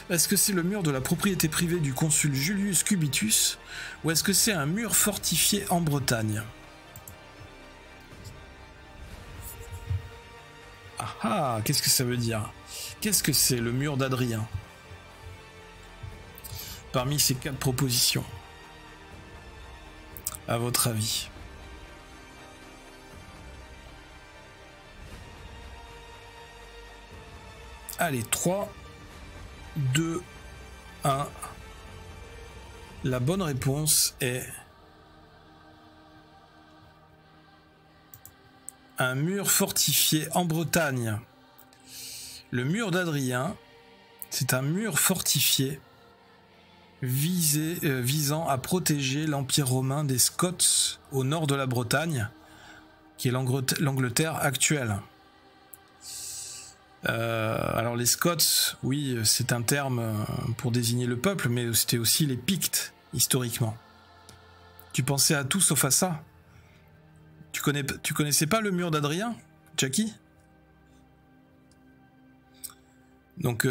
Est-ce que c'est le mur de la propriété privée du consul Julius Cubitus? Ou est-ce que c'est un mur fortifié en Bretagne? Ah ah, qu'est-ce que ça veut dire? Qu'est-ce que c'est le mur d'Adrien? Parmi ces 4 propositions, à votre avis? Allez, 3, 2, 1. La bonne réponse est un mur fortifié en Bretagne. Le mur d'Adrien, c'est un mur fortifié visant à protéger l'Empire romain des Scots au nord de la Bretagne, qui est l'Angleterre actuelle. Alors les Scots, oui, c'est un terme pour désigner le peuple, mais c'était aussi les Pictes, historiquement. Tu pensais à tout sauf à ça. Tu connaissais pas le mur d'Adrien, Jackie? Donc,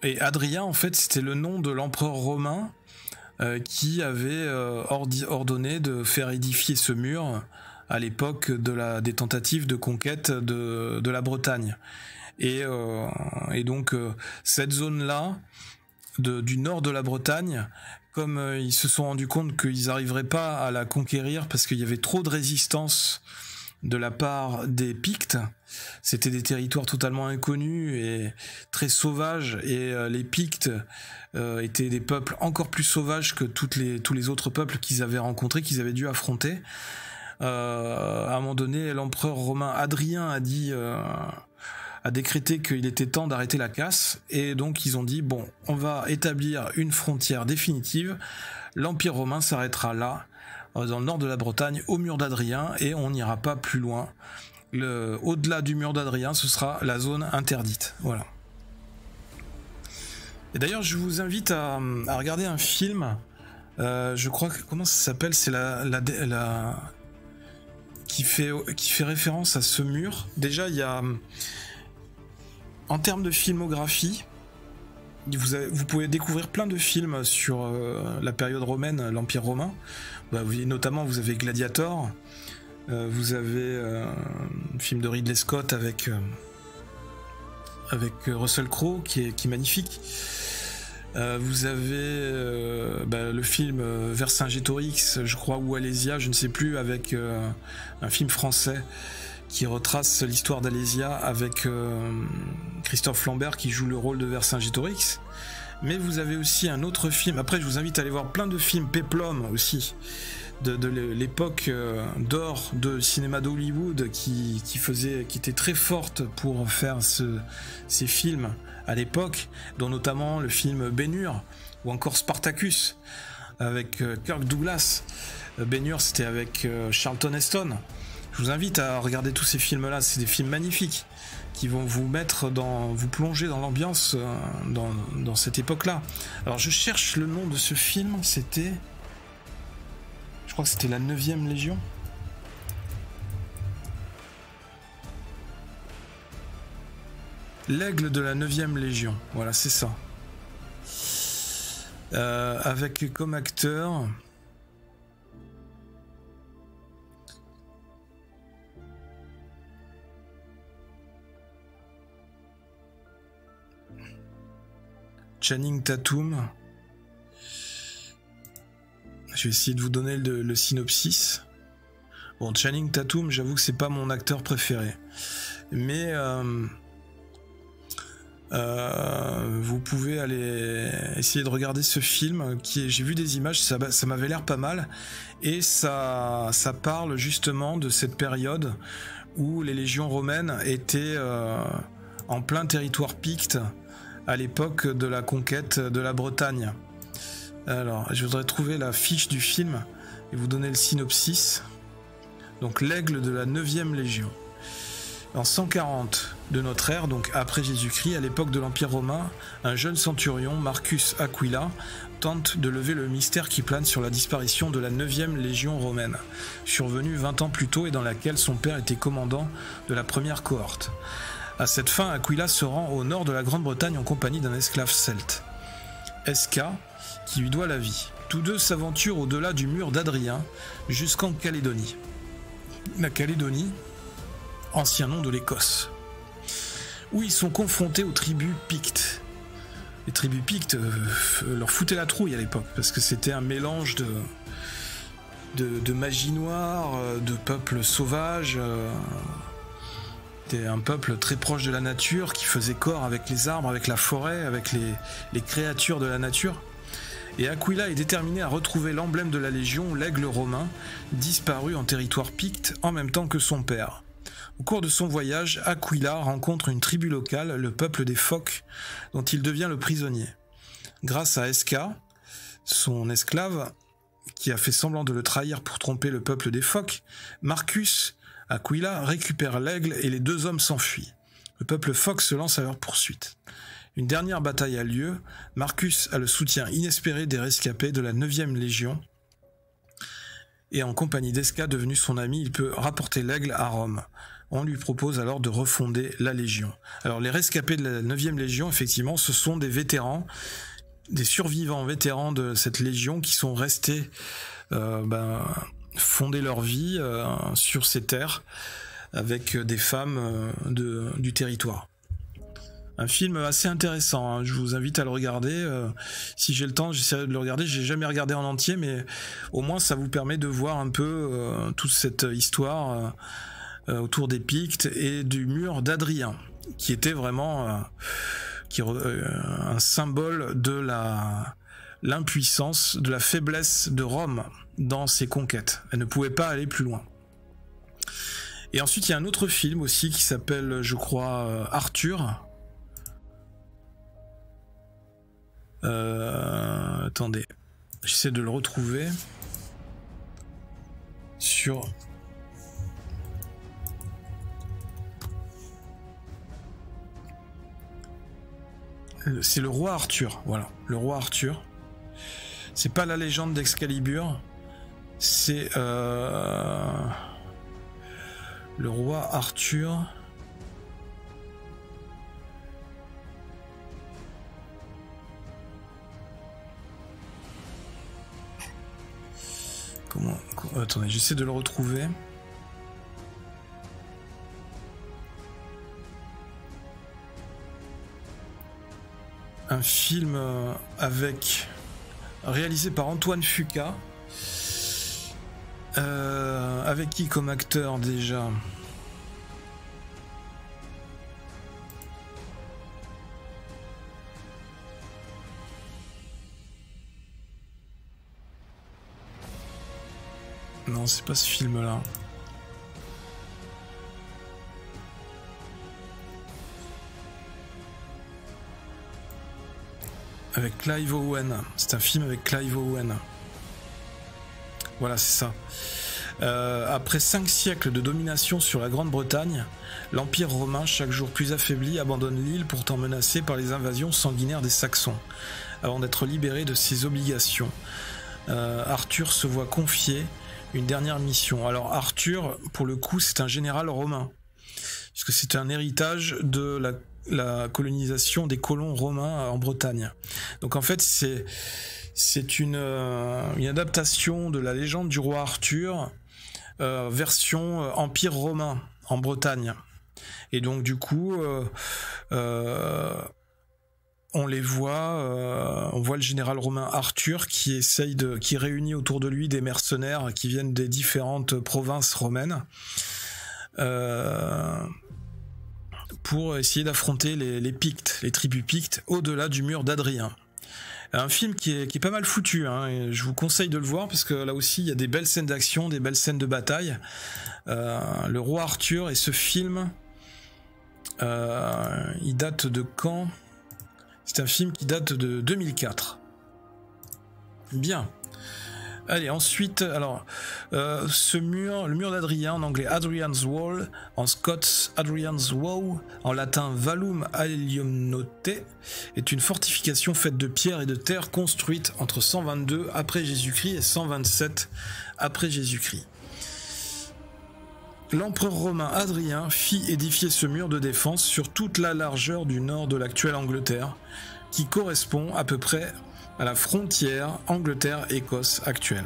et Adrien, en fait, c'était le nom de l'empereur romain qui avait ordonné de faire édifier ce mur à l'époque des tentatives de conquête de la Bretagne. Et donc, cette zone-là, du nord de la Bretagne, comme ils se sont rendus compte qu'ils n'arriveraient pas à la conquérir parce qu'il y avait trop de résistance de la part des Pictes, c'était des territoires totalement inconnus et très sauvages, et les Pictes étaient des peuples encore plus sauvages que tous les autres peuples qu'ils avaient rencontrés, qu'ils avaient dû affronter. À un moment donné, l'empereur romain Adrien a décrété qu'il était temps d'arrêter la casse, et donc ils ont dit bon, on va établir une frontière définitive, l'Empire romain s'arrêtera là, dans le nord de la Bretagne, au mur d'Adrien, et on n'ira pas plus loin. Au-delà du mur d'Adrien, ce sera la zone interdite. Voilà. Et d'ailleurs, je vous invite à regarder un film. Je crois que comment ça s'appelle, c'est qui fait référence à ce mur. Déjà, il y a en termes de filmographie, vous pouvez découvrir plein de films sur la période romaine, l'Empire romain. Notamment, vous avez Gladiator, vous avez un film de Ridley Scott avec Russell Crowe qui est magnifique. Vous avez le film Vercingétorix, je crois, ou Alésia, je ne sais plus, avec un film français qui retrace l'histoire d'Alésia avec Christophe Lambert qui joue le rôle de Vercingétorix. Mais vous avez aussi un autre film, après je vous invite à aller voir plein de films, Péplum aussi, de l'époque d'or de cinéma d'Hollywood qui était très forte pour faire ces films à l'époque, dont notamment le film Ben-Hur ou encore Spartacus avec Kirk Douglas. Ben-Hur, c'était avec Charlton Heston. Je vous invite à regarder tous ces films-là, c'est des films magnifiques qui vont vous plonger dans l'ambiance dans cette époque-là. Alors je cherche le nom de ce film, je crois que c'était la 9e Légion. L'aigle de la 9e Légion, voilà, c'est ça. Avec comme acteur Channing Tatum. Je vais essayer de vous donner le synopsis. Bon, Channing Tatum, j'avoue que c'est pas mon acteur préféré, mais vous pouvez aller essayer de regarder ce film j'ai vu des images, ça m'avait l'air pas mal, et ça parle justement de cette période où les légions romaines étaient en plein territoire picte à l'époque de la conquête de la Bretagne. Alors, je voudrais trouver la fiche du film et vous donner le synopsis. Donc, l'aigle de la 9e Légion. En 140 de notre ère, donc après Jésus-Christ, à l'époque de l'Empire romain, un jeune centurion, Marcus Aquila, tente de lever le mystère qui plane sur la disparition de la 9e Légion romaine, survenue 20 ans plus tôt et dans laquelle son père était commandant de la première cohorte. À cette fin, Aquila se rend au nord de la Grande-Bretagne en compagnie d'un esclave celte, Esca, qui lui doit la vie. Tous deux s'aventurent au-delà du mur d'Adrien jusqu'en Calédonie. La Calédonie, ancien nom de l'Écosse, où ils sont confrontés aux tribus pictes. Les tribus pictes leur foutaient la trouille à l'époque, parce que c'était un mélange de magie noire, de peuples sauvages. C'était un peuple très proche de la nature, qui faisait corps avec les arbres, avec la forêt, avec les créatures de la nature. Et Aquila est déterminé à retrouver l'emblème de la Légion, l'aigle romain, disparu en territoire picte en même temps que son père. Au cours de son voyage, Aquila rencontre une tribu locale, le peuple des phoques, dont il devient le prisonnier. Grâce à Esca, son esclave, qui a fait semblant de le trahir pour tromper le peuple des phoques, Marcus Aquila récupère l'aigle et les deux hommes s'enfuient. Le peuple phoque se lance à leur poursuite. Une dernière bataille a lieu. Marcus a le soutien inespéré des rescapés de la 9e Légion. Et en compagnie d'Esca, devenu son ami, il peut rapporter l'aigle à Rome. On lui propose alors de refonder la Légion. Alors les rescapés de la 9e Légion, effectivement, ce sont des vétérans, des survivants vétérans de cette Légion qui sont restés fonder leur vie sur ces terres avec des femmes du territoire. Un film assez intéressant, hein. Je vous invite à le regarder. Si j'ai le temps, j'essaierai de le regarder. J'ai jamais regardé en entier, mais au moins ça vous permet de voir un peu toute cette histoire autour des Pictes et du mur d'Adrien, qui était vraiment un symbole de l'impuissance, de la faiblesse de Rome dans ses conquêtes. Elle ne pouvait pas aller plus loin. Et ensuite, il y a un autre film aussi qui s'appelle, je crois, Arthur. Attendez, j'essaie de le retrouver sur... C'est le roi Arthur, voilà, le roi Arthur. C'est pas la légende d'Excalibur, c'est le roi Arthur. Attendez, j'essaie de le retrouver. Un film réalisé par Antoine Fuqua. Avec qui comme acteur déjà? Non, c'est pas ce film-là. Avec Clive Owen. C'est un film avec Clive Owen. Voilà, c'est ça. Après 5 siècles de domination sur la Grande-Bretagne, l'Empire romain, chaque jour plus affaibli, abandonne l'île pourtant menacée par les invasions sanguinaires des Saxons. Avant d'être libéré de ses obligations, Arthur se voit confier une dernière mission. Alors Arthur, pour le coup, c'est un général romain, puisque c'est un héritage de la colonisation des colons romains en Bretagne. Donc en fait, c'est une adaptation de la légende du roi Arthur, version Empire romain en Bretagne. Et donc du coup, on les voit, on voit le général romain Arthur qui réunit autour de lui des mercenaires qui viennent des différentes provinces romaines pour essayer d'affronter les Pictes, les tribus Pictes, au-delà du mur d'Adrien. Un film qui est pas mal foutu, hein, et je vous conseille de le voir parce que là aussi il y a des belles scènes d'action, des belles scènes de bataille. Le roi Arthur, et ce film, il date de quand? C'est un film qui date de 2004. Bien. Allez, ensuite, alors, le mur d'Adrien, en anglais Hadrian's Wall, en scots Hadrian's Wall, en latin Valum Aeliumnote, est une fortification faite de pierre et de terre construite entre 122 après Jésus-Christ et 127 après Jésus-Christ. L'empereur romain Hadrien fit édifier ce mur de défense sur toute la largeur du nord de l'actuelle Angleterre, qui correspond à peu près à la frontière Angleterre-Écosse actuelle.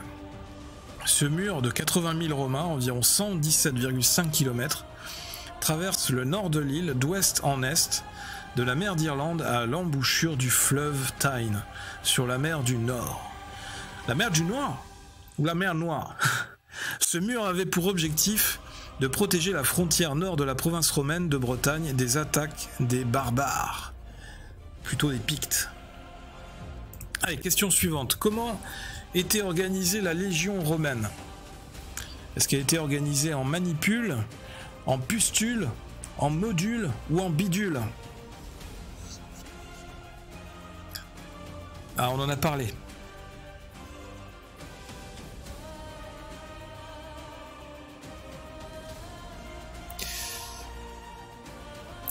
Ce mur de 80 000 Romains, environ 117,5 km, traverse le nord de l'île d'ouest en est, de la mer d'Irlande à l'embouchure du fleuve Tyne, sur la mer du Nord. La mer du Nord ou la mer Noire. Ce mur avait pour objectif de protéger la frontière nord de la province romaine de Bretagne des attaques des barbares, plutôt des Pictes. Allez, question suivante. Comment était organisée la Légion romaine? Est-ce qu'elle était organisée en manipule, en pustule, en module ou en bidule? Ah, on en a parlé.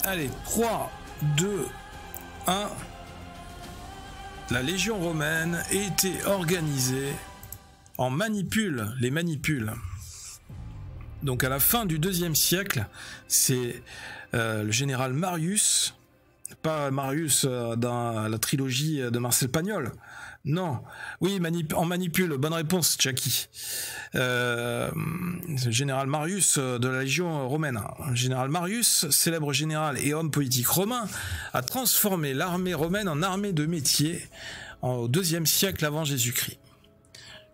Allez, 3, 2, 1. La Légion romaine était organisée en manipule, les manipules. Donc à la fin du IIe siècle, c'est le général Marius, pas Marius dans la trilogie de Marcel Pagnol, non, oui, en manipule, bonne réponse, Jackie. Le général Marius de la Légion romaine. Le général Marius, célèbre général et homme politique romain, a transformé l'armée romaine en armée de métier au IIe siècle avant Jésus-Christ.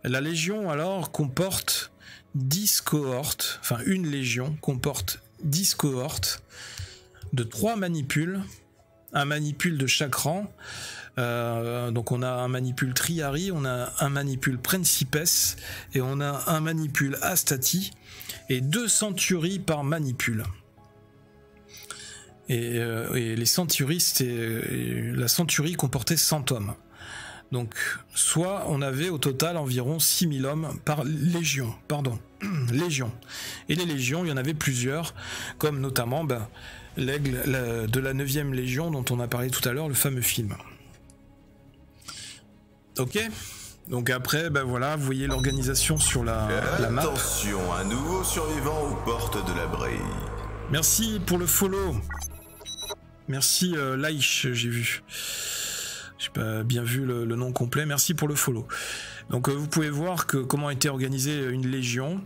La Légion alors comporte 10 cohortes, enfin une légion comporte 10 cohortes de 3 manipules, un manipule de chaque rang. Donc on a un manipule Triari, on a un manipule Principes et on a un manipule Astati et 2 centuries par manipule. Et les centuristes et la centurie comportait 100 hommes. Donc soit on avait au total environ 6000 hommes par légion, légion. Et les légions, il y en avait plusieurs, comme notamment l'aigle de la 9e légion dont on a parlé tout à l'heure, le fameux film. Ok, donc après, voilà, vous voyez l'organisation sur la map. Attention, un nouveau survivant aux portes de la Brie. Merci pour le follow. Merci Laïch, j'ai vu. J'ai pas bien vu le nom complet. Merci pour le follow. Donc vous pouvez voir comment était organisée une légion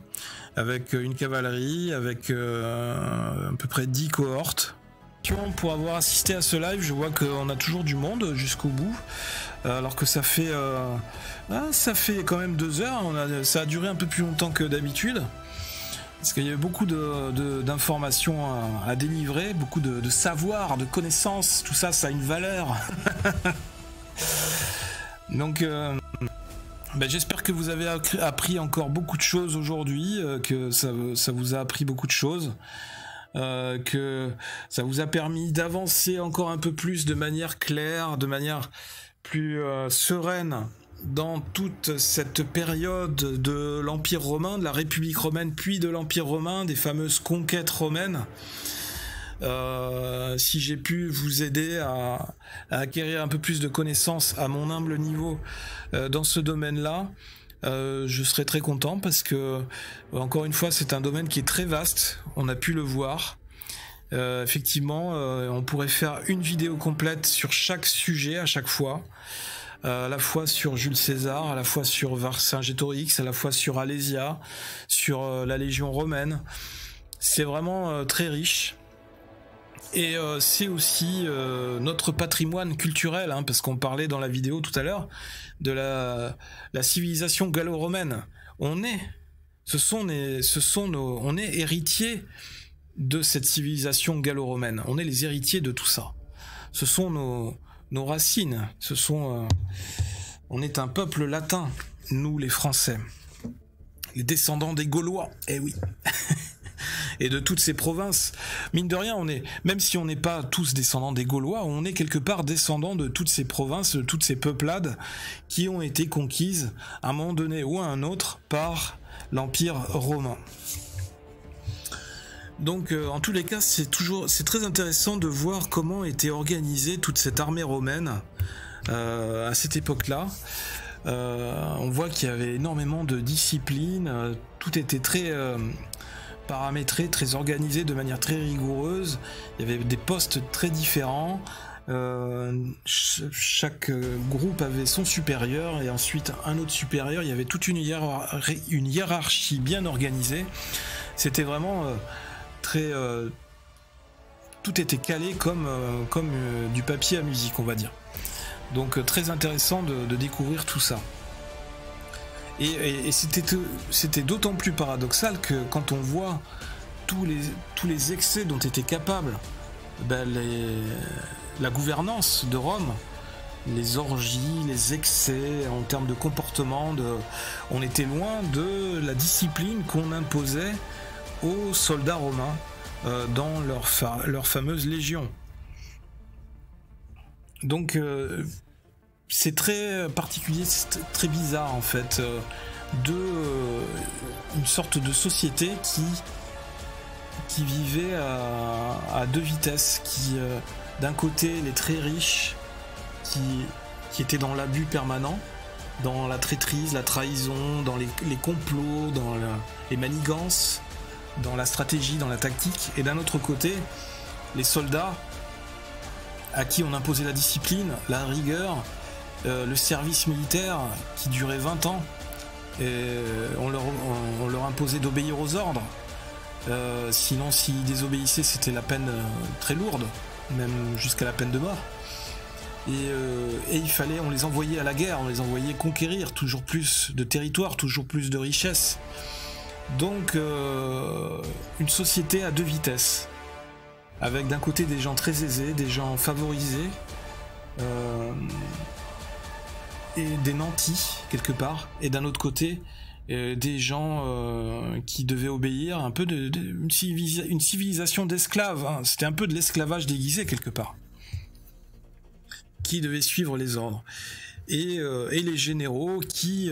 avec une cavalerie, avec à peu près 10 cohortes. Pour avoir assisté à ce live, je vois qu'on a toujours du monde jusqu'au bout, alors que ça fait quand même 2 heures. Ça a duré un peu plus longtemps que d'habitude, parce qu'il y a beaucoup d'informations à délivrer, beaucoup de savoir, de connaissances, tout ça, ça a une valeur. Donc j'espère que vous avez appris encore beaucoup de choses aujourd'hui, que ça vous a appris beaucoup de choses. Que ça vous a permis d'avancer encore un peu plus de manière claire, de manière plus sereine dans toute cette période de l'Empire romain, de la République romaine, puis de l'Empire romain, des fameuses conquêtes romaines. Si j'ai pu vous aider à acquérir un peu plus de connaissances à mon humble niveau dans ce domaine-là, je serais très content, parce que encore une fois c'est un domaine qui est très vaste, on a pu le voir. Effectivement, on pourrait faire une vidéo complète sur chaque sujet à chaque fois, à la fois sur Jules César, à la fois sur Vercingétorix, à la fois sur Alésia, sur la Légion romaine. C'est vraiment très riche. Et c'est aussi notre patrimoine culturel, hein, parce qu'on parlait dans la vidéo tout à l'heure de la civilisation gallo-romaine. On est héritiers de cette civilisation gallo-romaine. On est les héritiers de tout ça. Ce sont nos racines. On est un peuple latin, nous les Français, les descendants des Gaulois. Eh oui. Et de toutes ces provinces. Mine de rien, même si on n'est pas tous descendants des Gaulois, on est quelque part descendants de toutes ces provinces, de toutes ces peuplades qui ont été conquises à un moment donné ou à un autre par l'Empire romain. Donc en tous les cas, c'est très intéressant de voir comment était organisée toute cette armée romaine à cette époque-là. On voit qu'il y avait énormément de discipline, tout était très paramétré, très organisé de manière très rigoureuse. Il y avait des postes très différents. Chaque groupe avait son supérieur et ensuite un autre supérieur. Il y avait toute une hiérarchie bien organisée. C'était vraiment tout était calé comme du papier à musique, on va dire. Donc très intéressant de découvrir tout ça. Et c'était d'autant plus paradoxal que quand on voit tous les excès dont était capable la gouvernance de Rome, les orgies, les excès en termes de comportement, on était loin de la discipline qu'on imposait aux soldats romains dans leur fameuse légion. Donc c'est très particulier, c'est très bizarre en fait, une sorte de société qui vivait à deux vitesses, qui d'un côté les très riches qui étaient dans l'abus permanent, dans la traîtrise, la trahison, dans les complots, dans les manigances, dans la stratégie, dans la tactique, et d'un autre côté les soldats à qui on imposait la discipline, la rigueur, le service militaire qui durait 20 ans, et on leur imposait d'obéir aux ordres, sinon s'ils désobéissaient c'était la peine très lourde, même jusqu'à la peine de mort. Et on les envoyait à la guerre, on les envoyait conquérir toujours plus de territoires, toujours plus de richesses. Donc une société à deux vitesses, avec d'un côté des gens très aisés, des gens favorisés, et des nantis quelque part, et d'un autre côté des gens qui devaient obéir, un peu une civilisation d'esclaves, hein. C'était un peu de l'esclavage déguisé quelque part, qui devaient suivre les ordres, et les généraux qui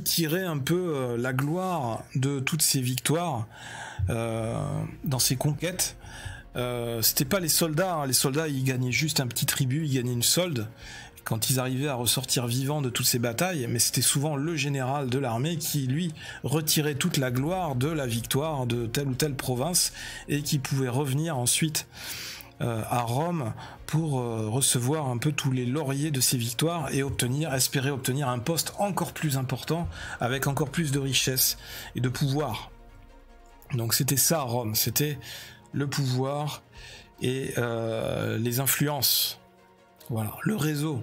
tiraient un peu la gloire de toutes ces victoires dans ces conquêtes. C'était pas les soldats, hein. Les soldats ils gagnaient juste un petit tribut, ils gagnaient une solde quand ils arrivaient à ressortir vivants de toutes ces batailles, mais c'était souvent le général de l'armée qui lui retirait toute la gloire de la victoire de telle ou telle province, et qui pouvait revenir ensuite à Rome pour recevoir un peu tous les lauriers de ces victoires et espérer obtenir un poste encore plus important, avec encore plus de richesse et de pouvoir. Donc c'était ça Rome, c'était le pouvoir et les influences, voilà, le réseau.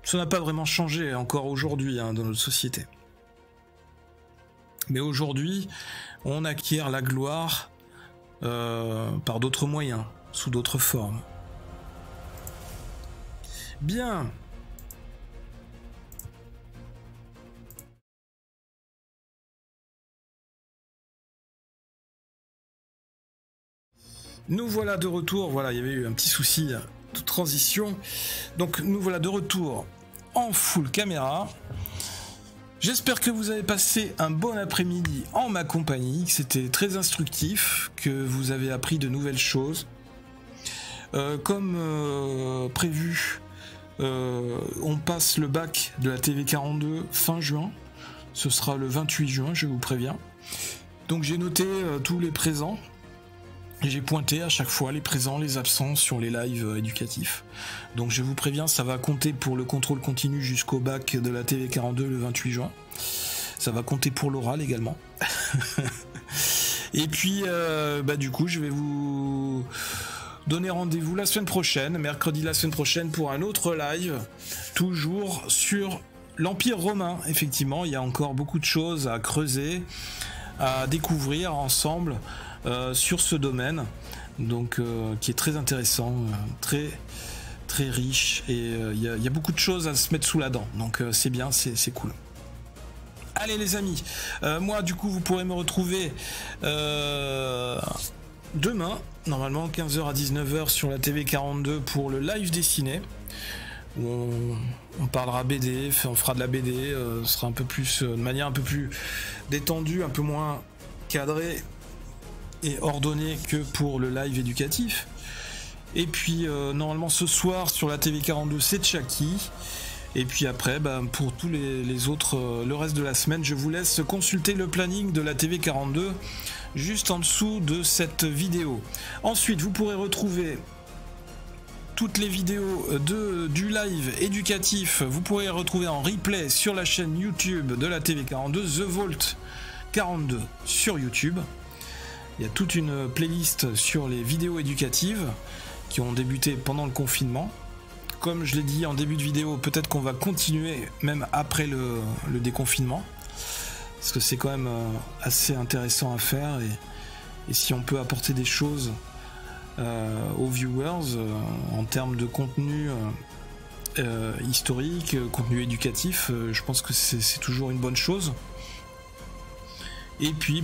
Ça n'a pas vraiment changé encore aujourd'hui, hein, dans notre société. Mais aujourd'hui, on acquiert la gloire par d'autres moyens, sous d'autres formes. Bien. Nous voilà de retour. Voilà, il y avait eu un petit souci de transition. Donc nous voilà de retour en full caméra. J'espère que vous avez passé un bon après-midi en ma compagnie, que c'était très instructif, que vous avez appris de nouvelles choses. Comme prévu, on passe le bac de la TV42 fin juin. Ce sera le 28 juin, je vous préviens. Donc j'ai noté tous les présents. Et j'ai pointé à chaque fois les présents, les absents sur les lives éducatifs. Donc je vous préviens, ça va compter pour le contrôle continu jusqu'au bac de la TV42 le 28 juin. Ça va compter pour l'oral également. Et puis, du coup, je vais vous donner rendez-vous la semaine prochaine, mercredi la semaine prochaine, pour un autre live, toujours sur l'Empire romain. Effectivement, il y a encore beaucoup de choses à creuser, à découvrir ensemble. Sur ce domaine, donc qui est très intéressant, très très riche, et il y a beaucoup de choses à se mettre sous la dent, donc c'est bien, c'est cool. Allez les amis, moi du coup vous pourrez me retrouver demain, normalement 15h à 19h sur la TV42 pour le live dessiné, où on parlera BD, on fera de la BD, ce sera un peu plus, de manière un peu plus détendue, un peu moins cadrée et ordonné que pour le live éducatif. Et puis normalement ce soir sur la TV42 c'est Chucky. Et puis après pour tous les autres, le reste de la semaine, je vous laisse consulter le planning de la TV42 juste en dessous de cette vidéo. Ensuite vous pourrez retrouver toutes les vidéos du live éducatif, vous pourrez retrouver en replay sur la chaîne YouTube de la TV42, The Vault 42 sur YouTube. Il y a toute une playlist sur les vidéos éducatives qui ont débuté pendant le confinement. Comme je l'ai dit en début de vidéo, peut-être qu'on va continuer même après le déconfinement. parce que c'est quand même assez intéressant à faire, et si on peut apporter des choses aux viewers en termes de contenu historique, contenu éducatif, je pense que c'est toujours une bonne chose. Et puis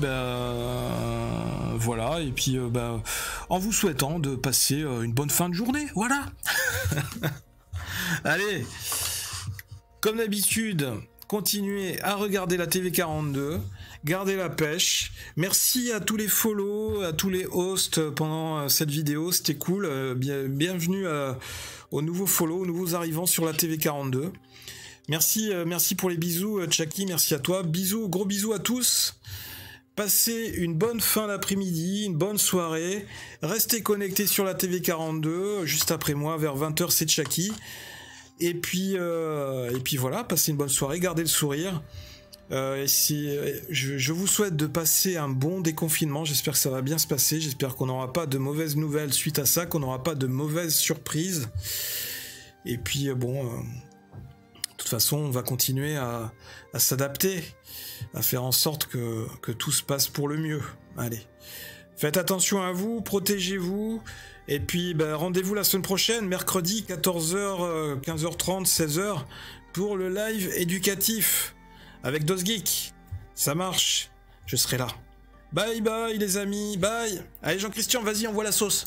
voilà, et puis en vous souhaitant de passer une bonne fin de journée, voilà. Allez, comme d'habitude, continuez à regarder la TV42, gardez la pêche. Merci à tous les follow, à tous les hosts pendant cette vidéo, c'était cool. Bienvenue aux nouveaux follow, aux nouveaux arrivants sur la TV42. Merci pour les bisous, Chucky, merci à toi. Bisous, gros bisous à tous. Passez une bonne fin d'après-midi, une bonne soirée. Restez connectés sur la TV42. Juste après moi, vers 20h, c'est Chucky. Et puis voilà, passez une bonne soirée, gardez le sourire. Je vous souhaite de passer un bon déconfinement. J'espère que ça va bien se passer. J'espère qu'on n'aura pas de mauvaises nouvelles suite à ça, qu'on n'aura pas de mauvaises surprises. Et puis de toute façon, on va continuer à s'adapter, à faire en sorte que tout se passe pour le mieux. Allez, faites attention à vous, protégez-vous, et puis rendez-vous la semaine prochaine, mercredi 14h, 15h30, 16h, pour le live éducatif avec DOSGeek. Ça marche, je serai là. Bye bye les amis, bye. Allez Jean-Christian, vas-y, envoie la sauce.